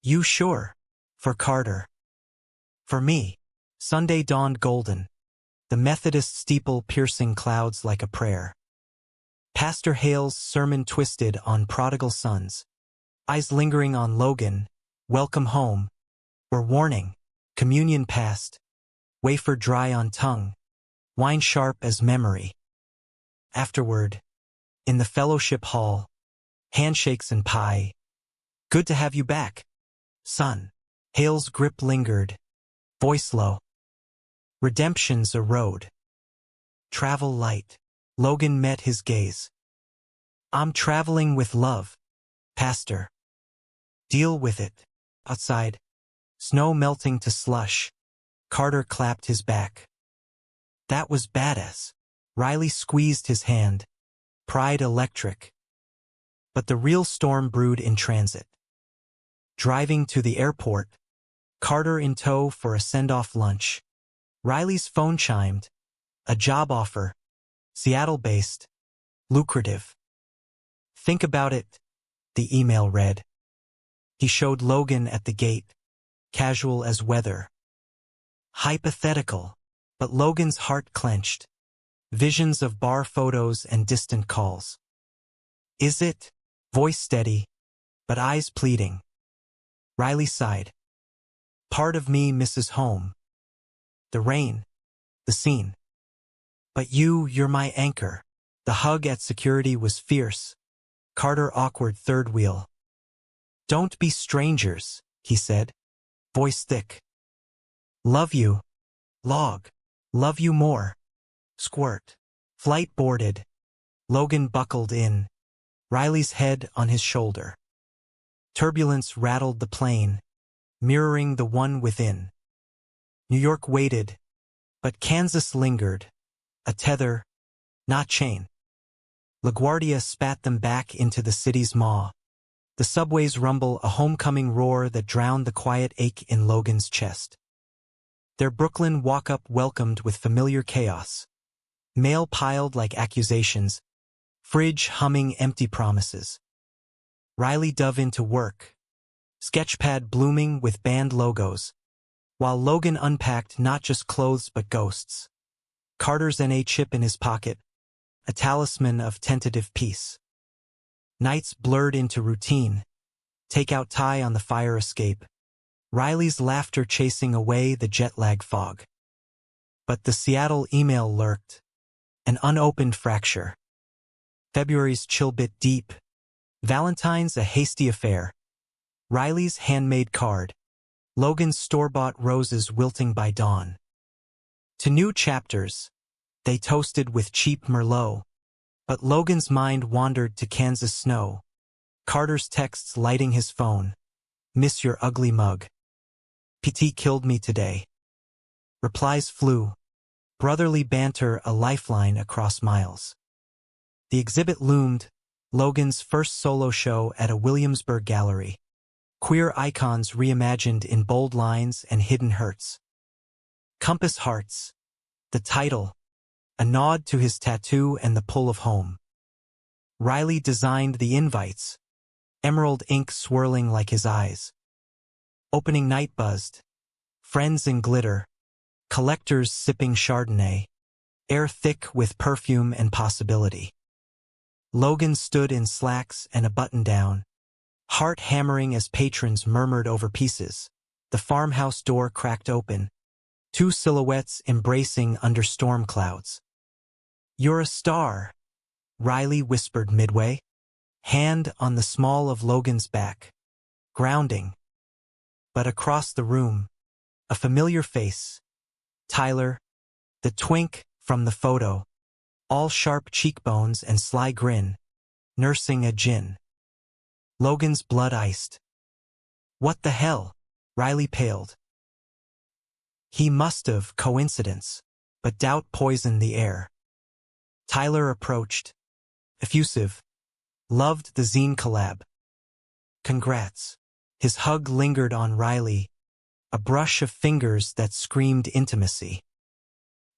"You sure?" "For Carter." "For me." Sunday dawned golden, the Methodist steeple piercing clouds like a prayer. Pastor Hale's sermon twisted on prodigal sons, eyes lingering on Logan, welcome home, or warning, communion past, wafer dry on tongue, wine sharp as memory. Afterward, in the fellowship hall, handshakes and pie. "Good to have you back, son." Hale's grip lingered, voice low. Redemption's a road. Travel light. Logan met his gaze. "I'm traveling with love, Pastor." "Deal with it." Outside, snow melting to slush, Carter clapped his back. "That was badass." Riley squeezed his hand, pride electric. But the real storm brewed in transit. Driving to the airport, Carter in tow for a send-off lunch. Riley's phone chimed. A job offer. Seattle-based. Lucrative. "Think about it," the email read. He showed Logan at the gate, casual as weather. Hypothetical, but Logan's heart clenched. Visions of bar photos and distant calls. "Is it?" Voice steady, but eyes pleading. Riley sighed. "Part of me misses home. The rain, the scene. But you're my anchor." The hug at security was fierce. Carter awkward third wheel. "Don't be strangers," he said, voice thick. "Love you. Log. Love you more." Squirt. Flight boarded. Logan buckled in, Riley's head on his shoulder. Turbulence rattled the plane, mirroring the one within. New York waited, but Kansas lingered, a tether, not chain. LaGuardia spat them back into the city's maw. The subways rumble, a homecoming roar that drowned the quiet ache in Logan's chest. Their Brooklyn walk-up welcomed with familiar chaos. Mail piled like accusations, fridge humming empty promises. Riley dove into work, sketchpad blooming with band logos, while Logan unpacked not just clothes but ghosts. Carter's NA chip in his pocket, a talisman of tentative peace. Nights blurred into routine, takeout tie on the fire escape, Riley's laughter chasing away the jet lag fog. But the Seattle email lurked, an unopened fracture. February's chill bit deep, Valentine's a hasty affair. Riley's handmade card, Logan's store-bought roses wilting by dawn. To new chapters, they toasted with cheap Merlot, but Logan's mind wandered to Kansas snow. Carter's texts lighting his phone. "Miss your ugly mug. PT killed me today." Replies flew. Brotherly banter a lifeline across miles. The exhibit loomed, Logan's first solo show at a Williamsburg gallery. Queer icons reimagined in bold lines and hidden hurts. Compass Hearts. The title, a nod to his tattoo and the pull of home. Riley designed the invites, emerald ink swirling like his eyes. Opening night buzzed. Friends in glitter. Collectors sipping Chardonnay. Air thick with perfume and possibility. Logan stood in slacks and a button-down, heart hammering as patrons murmured over pieces. The farmhouse door cracked open, two silhouettes embracing under storm clouds. "You're a star," Riley whispered midway, hand on the small of Logan's back. Grounding. But across the room, a familiar face. Tyler, the twink from the photo, all sharp cheekbones and sly grin, nursing a gin. Logan's blood iced. "What the hell?" Riley paled. He must have, coincidence, but doubt poisoned the air. Tyler approached. Effusive. Loved the zine collab. Congrats. His hug lingered on Riley, a brush of fingers that screamed intimacy.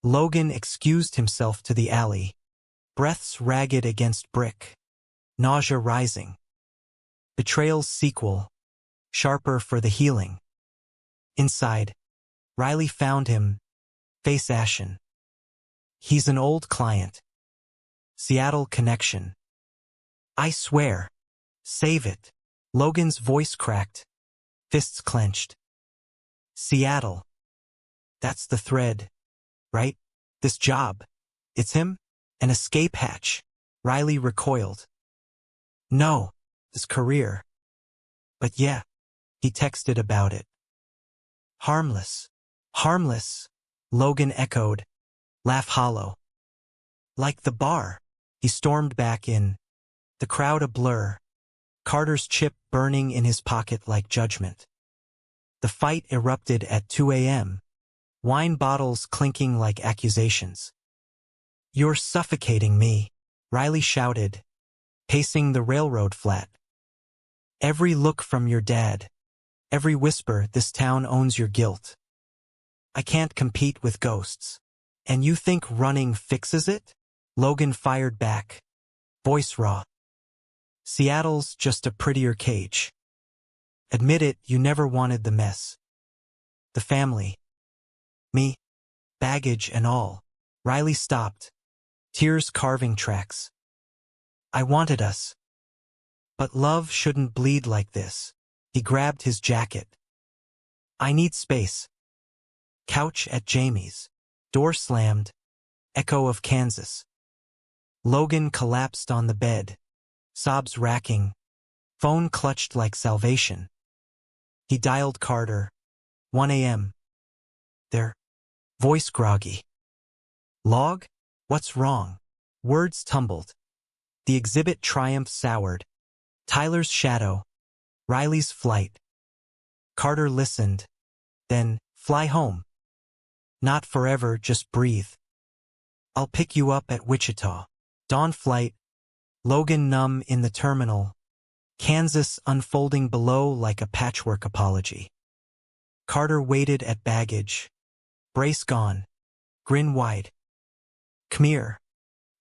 Logan excused himself to the alley, breaths ragged against brick, nausea rising. Betrayal's sequel, sharper for the healing. Inside, Riley found him, face ashen. He's an old client. Seattle connection. I swear. Save it. Logan's voice cracked, fists clenched. Seattle. That's the thread, right? This job. It's him? An escape hatch. Riley recoiled. No, his career. But yeah, he texted about it. Harmless. Harmless, Logan echoed, laugh hollow. Like the bar, he stormed back in, the crowd a blur, Carter's chip burning in his pocket like judgment. The fight erupted at 2 a.m., wine bottles clinking like accusations. You're suffocating me, Riley shouted, pacing the railroad flat. Every look from your dad, every whisper this town owns your guilt. I can't compete with ghosts. And you think running fixes it? Logan fired back, voice raw. Seattle's just a prettier cage. Admit it, you never wanted the mess. The family. Me. Baggage and all. Riley stopped, tears carving tracks. I wanted us. But love shouldn't bleed like this. He grabbed his jacket. I need space. Couch at Jamie's. Door slammed. Echo of Kansas. Logan collapsed on the bed, sobs racking, phone clutched like salvation. He dialed Carter. 1 a.m. Their voice groggy. Log? What's wrong? Words tumbled. The exhibit triumph soured. Tyler's shadow. Riley's flight. Carter listened. Then, fly home. Not forever, just breathe. I'll pick you up at Wichita. Dawn flight. Logan numb in the terminal. Kansas unfolding below like a patchwork apology. Carter waited at baggage. Brace gone. Grin wide. Come here.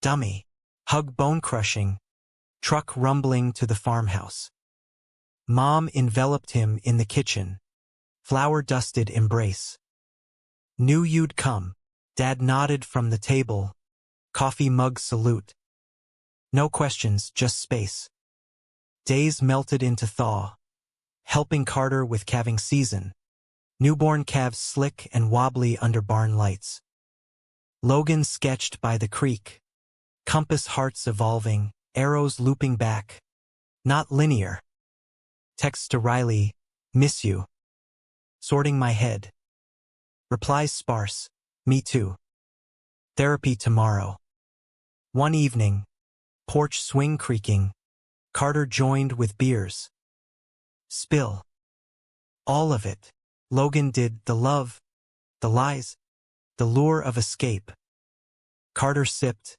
Dummy. Hug bone crushing. Truck rumbling to the farmhouse. Mom enveloped him in the kitchen. Flour-dusted embrace. Knew you'd come. Dad nodded from the table. Coffee mug salute. No questions, just space. Days melted into thaw. Helping Carter with calving season. Newborn calves slick and wobbly under barn lights. Logan sketched by the creek. Compass hearts evolving, arrows looping back. Not linear. Text to Riley, miss you. Sorting my head. Replies sparse, me too. Therapy tomorrow. One evening, porch swing creaking, Carter joined with beers. Spill. All of it. Logan did the love, the lies, the lure of escape. Carter sipped,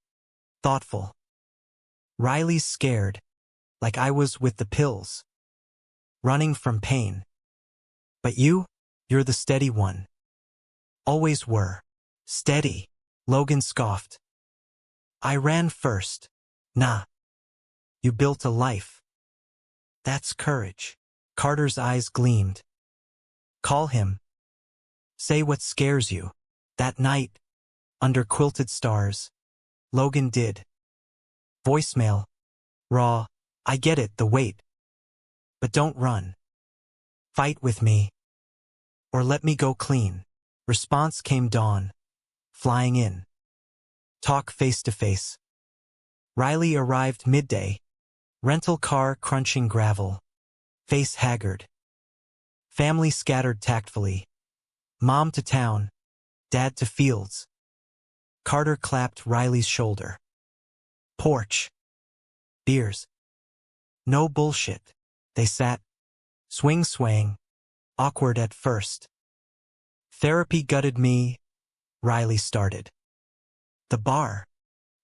thoughtful. Riley's scared, like I was with the pills. Running from pain. But you're the steady one. Always were. Steady. Logan scoffed. I ran first. Nah. You built a life. That's courage. Carter's eyes gleamed. Call him. Say what scares you. That night, under quilted stars, Logan did. Voicemail. Raw. I get it, the weight. But don't run. Fight with me. Or let me go clean. Response came dawn. Flying in. Talk face to face. Riley arrived midday. Rental car crunching gravel. Face haggard. Family scattered tactfully. Mom to town. Dad to fields. Carter clapped Riley's shoulder. Porch. Beers. No bullshit. They sat. Swaying. Awkward at first. Therapy gutted me. Riley started. The bar.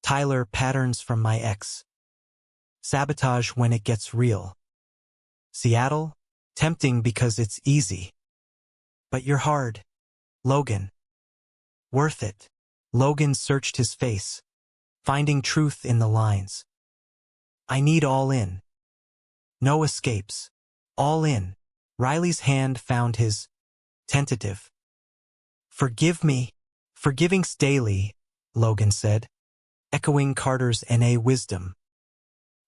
Tyler, patterns from my ex. Sabotage when it gets real. Seattle, tempting because it's easy. But you're hard. Logan. Worth it. Logan searched his face, finding truth in the lines. I need all in. No escapes. All in. Riley's hand found his. Tentative. Forgive me. Forgiving's daily, Logan said, echoing Carter's NA wisdom.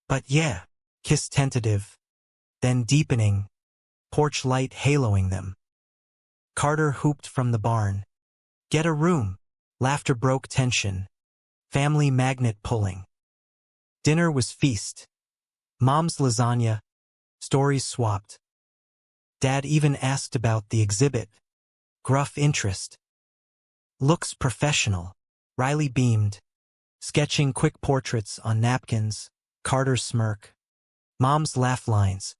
But yeah, kiss tentative, then deepening, porch light haloing them. Carter hooped from the barn. Get a room. Laughter broke tension. Family magnet pulling. Dinner was feast. Mom's lasagna. Stories swapped. Dad even asked about the exhibit. Gruff interest. Looks professional. Riley beamed. Sketching quick portraits on napkins. Carter's smirk. Mom's laugh lines.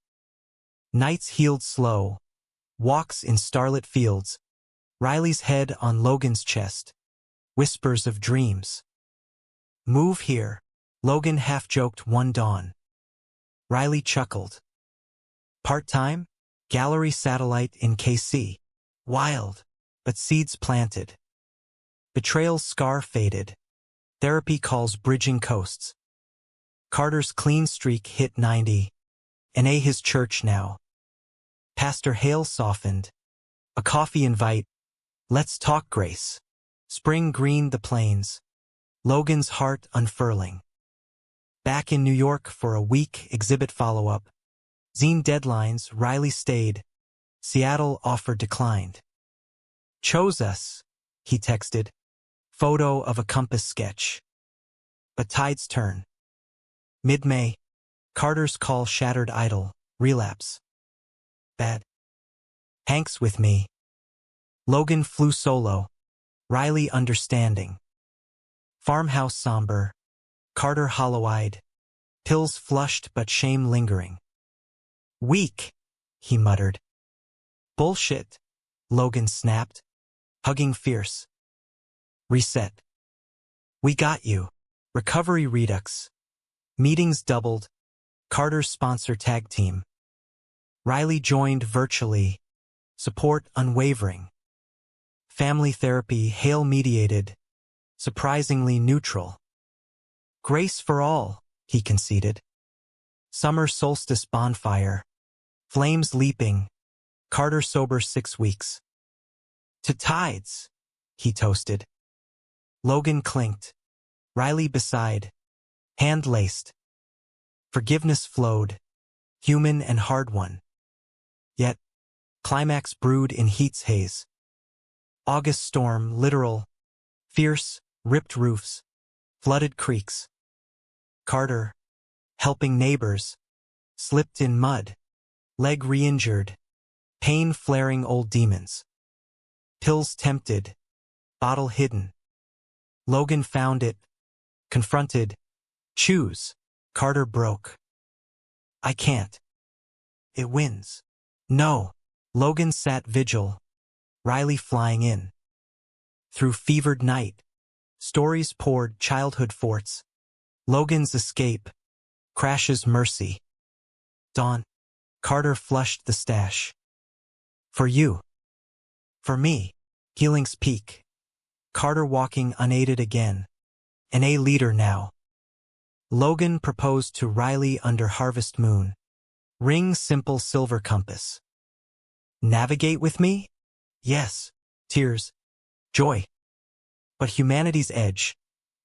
Nights healed slow. Walks in starlit fields. Riley's head on Logan's chest. Whispers of dreams. Move here. Logan half-joked one dawn. Riley chuckled. Part-time? Gallery satellite in KC. Wild, but seeds planted. Betrayal's scar faded. Therapy calls bridging coasts. Carter's clean streak hit 90. NA his church now. Pastor Hale softened. A coffee invite. Let's talk grace. Spring greened the plains. Logan's heart unfurling. Back in New York for a week, exhibit follow-up. Zine deadlines, Riley stayed. Seattle offer declined. Chose us, he texted. Photo of a compass sketch. But tides turn. Mid-May. Carter's call shattered idol. Relapse. Bad. Hank's with me. Logan flew solo. Riley understanding. Farmhouse somber. Carter hollow-eyed. Pills flushed but shame lingering. Weak, he muttered. Bullshit, Logan snapped, hugging fierce. Reset. We got you. Recovery redux. Meetings doubled. Carter's sponsor tag team. Riley joined virtually. Support unwavering. Family therapy Hale mediated. Surprisingly neutral. Grace for all, he conceded. Summer solstice bonfire. Flames leaping. Carter sober 6 weeks. To tides, he toasted. Logan clinked. Riley beside. Hand laced. Forgiveness flowed. Human and hard won. Yet, climax brewed in heat's haze. August storm, literal. Fierce, ripped roofs. Flooded creeks. Carter, helping neighbors. Slipped in mud. Leg re-injured. Pain flaring old demons. Pills tempted. Bottle hidden. Logan found it. Confronted. Choose. Carter broke. I can't. It wins. No. Logan sat vigil. Riley flying in. Through fevered night. Stories poured childhood forts. Logan's escape. Crash's mercy. Dawn. Carter flushed the stash. For you. For me. Healing's peak. Carter walking unaided again. An A leader now. Logan proposed to Riley under harvest moon. Ring simple silver compass. Navigate with me? Yes. Tears. Joy. But humanity's edge.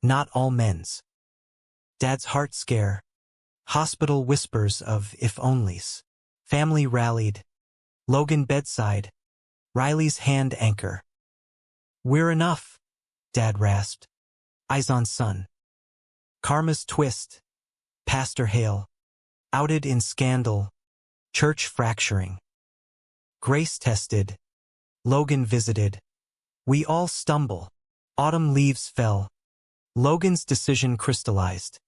Not all men's. Dad's heart scare. Hospital whispers of if-onlys. Family rallied. Logan bedside. Riley's hand anchor. We're enough, Dad rasped. Eyes on son. Karma's twist. Pastor Hale. Outed in scandal. Church fracturing. Grace tested. Logan visited. We all stumble. Autumn leaves fell. Logan's decision crystallized.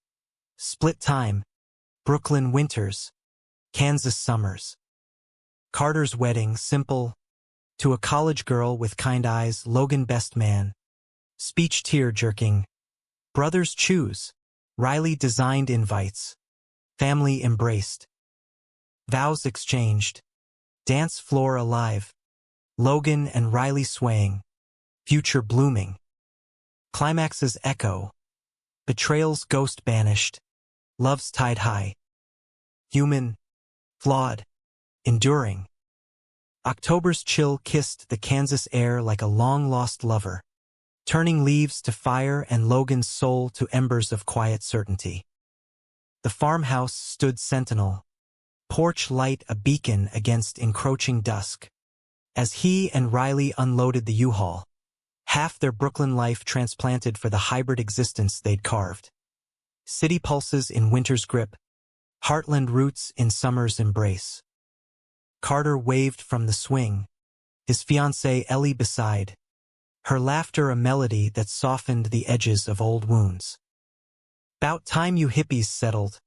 Split time. Brooklyn winters. Kansas summers. Carter's wedding, simple. To a college girl with kind eyes, Logan best man. Speech tear-jerking. Brothers choose. Riley designed invites. Family embraced. Vows exchanged. Dance floor alive. Logan and Riley swaying. Future blooming. Climaxes echo. Betrayal's ghost banished. Love's tide high. Human. Flawed. Enduring. October's chill kissed the Kansas air like a long-lost lover, turning leaves to fire and Logan's soul to embers of quiet certainty. The farmhouse stood sentinel, porch light a beacon against encroaching dusk. As he and Riley unloaded the U-Haul, half their Brooklyn life transplanted for the hybrid existence they'd carved. City pulses in winter's grip, heartland roots in summer's embrace. Carter waved from the swing, his fiancée Ellie beside, her laughter a melody that softened the edges of old wounds. "'Bout time you hippies settled,"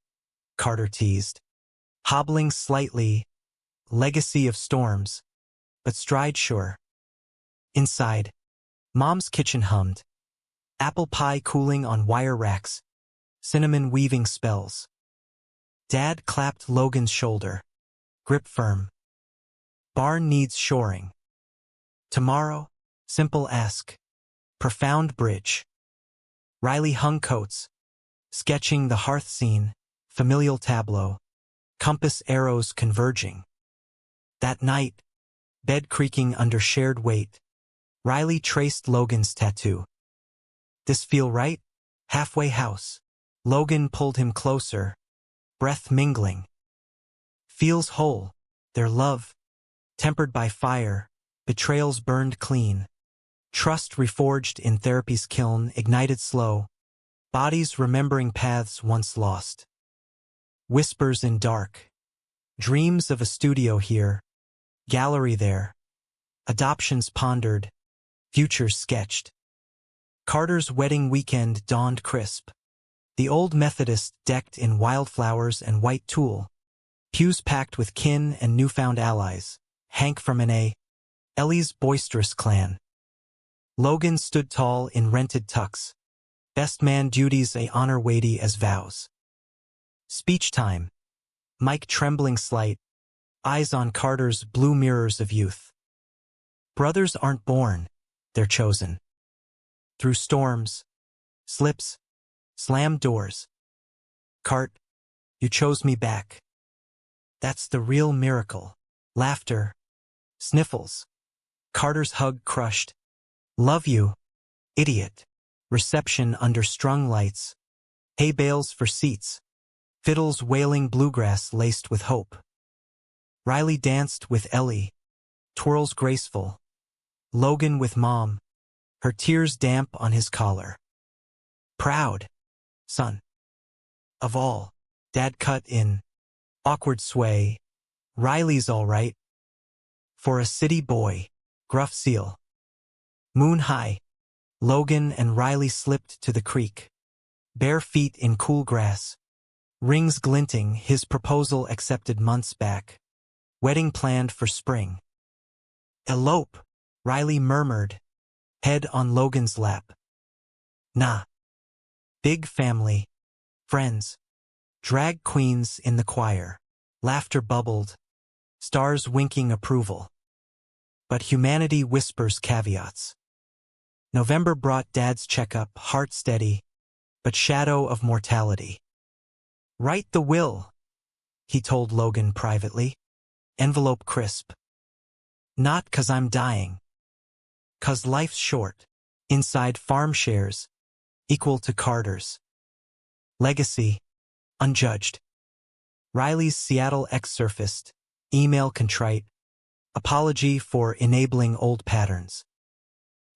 Carter teased, hobbling slightly, legacy of storms, but stride sure. Inside, Mom's kitchen hummed, apple pie cooling on wire racks, cinnamon weaving spells. Dad clapped Logan's shoulder, grip firm. Barn needs shoring. Tomorrow, simple ask. Profound bridge. Riley hung coats, sketching the hearth scene, familial tableau, compass arrows converging. That night, bed creaking under shared weight, Riley traced Logan's tattoo. "This feel right?" Halfway house. Logan pulled him closer, breath mingling. "Feels whole, their love. Tempered by fire, betrayals burned clean. Trust reforged in therapy's kiln, ignited slow. Bodies remembering paths once lost. Whispers in dark. Dreams of a studio here. Gallery there. Adoptions pondered. Futures sketched. Carter's wedding weekend dawned crisp. The old Methodist decked in wildflowers and white tulle. Pews packed with kin and newfound allies. Hank from N.A., Ellie's boisterous clan. Logan stood tall in rented tux. Best man duties a honor weighty as vows. Speech time. Mike trembling slight, eyes on Carter's blue mirrors of youth. Brothers aren't born, they're chosen. Through storms, slips, slammed doors. Cart, you chose me back. That's the real miracle. Laughter. Sniffles. Carter's hug crushed. "Love you, idiot." Reception under strung lights. Hay bales for seats. Fiddles wailing bluegrass laced with hope. Riley danced with Ellie. Twirls graceful. Logan with Mom. Her tears damp on his collar. "Proud, son." Of all, Dad cut in. Awkward sway. "Riley's all right. For a city boy." Gruff seal. Moon high. Logan and Riley slipped to the creek. Bare feet in cool grass. Rings glinting, his proposal accepted months back. Wedding planned for spring. "Elope," Riley murmured, head on Logan's lap. "Nah." Big family. Friends. Drag queens in the choir. Laughter bubbled. Stars winking approval. But humanity whispers caveats. November brought Dad's checkup, heart steady, but shadow of mortality. "Write the will," he told Logan privately. Envelope crisp. "Not 'cause I'm dying. 'Cause life's short." Inside farm shares, equal to Carter's. Legacy, unjudged. Riley's Seattle ex surfaced, email contrite, apology for enabling old patterns.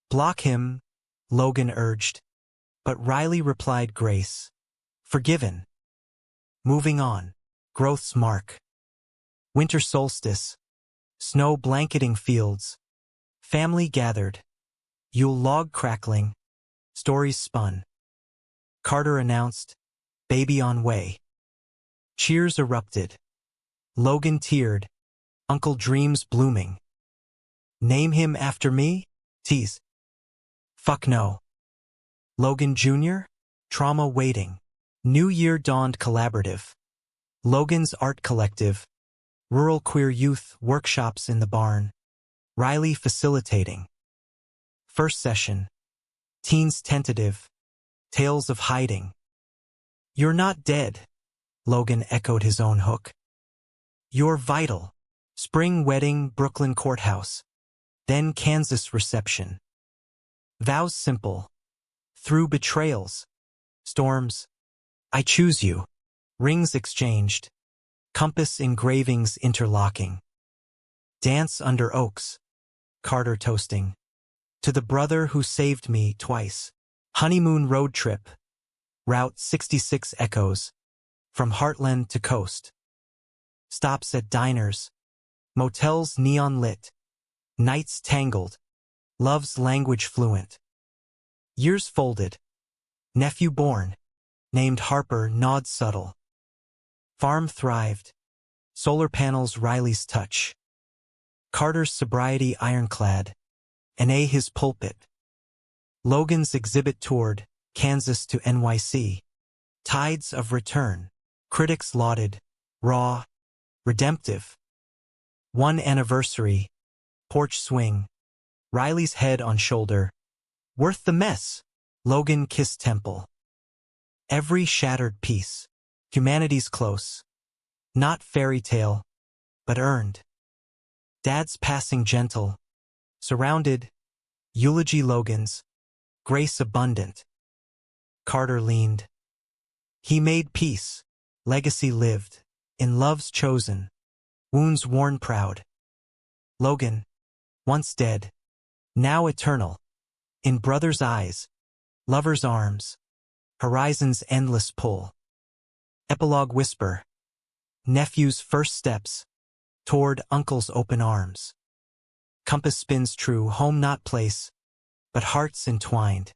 "Block him," Logan urged, but Riley replied grace. "Forgiven." Moving on. Growth's mark. Winter solstice. Snow blanketing fields. Family gathered. Yule log crackling. Stories spun. Carter announced, "Baby on way." Cheers erupted. Logan teared. Uncle dreams blooming. "Name him after me?" Tease. "Fuck no." Logan Jr.? Trauma waiting. New Year dawned collaborative. Logan's Art Collective. Rural queer youth workshops in the barn. Riley facilitating. First session. Teens tentative. Tales of hiding. You're not dead, Logan echoed his own hook. You're vital. Spring wedding, Brooklyn courthouse. Then Kansas reception. Vows simple. Through betrayals. Storms. I choose you. Rings exchanged. Compass engravings interlocking. Dance under oaks. Carter toasting. To the brother who saved me twice. Honeymoon road trip. Route 66 echoes. From heartland to coast. Stops at diners. Motels neon lit. Nights tangled. Love's language fluent. Years folded. Nephew born. Named Harper nods subtle. Farm thrived. Solar panels Riley's touch. Carter's sobriety ironclad. N.A. his pulpit. Logan's exhibit toured, Kansas to NYC. Tides of return. Critics lauded. Raw. Redemptive. One anniversary. Porch swing. Riley's head on shoulder. Worth the mess. Logan kissed temple. Every shattered piece. Humanity's close. Not fairy tale, but earned. Dad's passing gentle. Surrounded. Eulogy Logan's. Grace abundant. Carter leaned. He made peace. Legacy lived. In love's chosen. Wounds worn proud. Logan. Once dead. Now eternal. In brother's eyes. Lover's arms. Horizon's endless pull. Epilogue whisper. Nephew's first steps. Toward uncle's open arms. Compass spins true, home not place, but hearts entwined.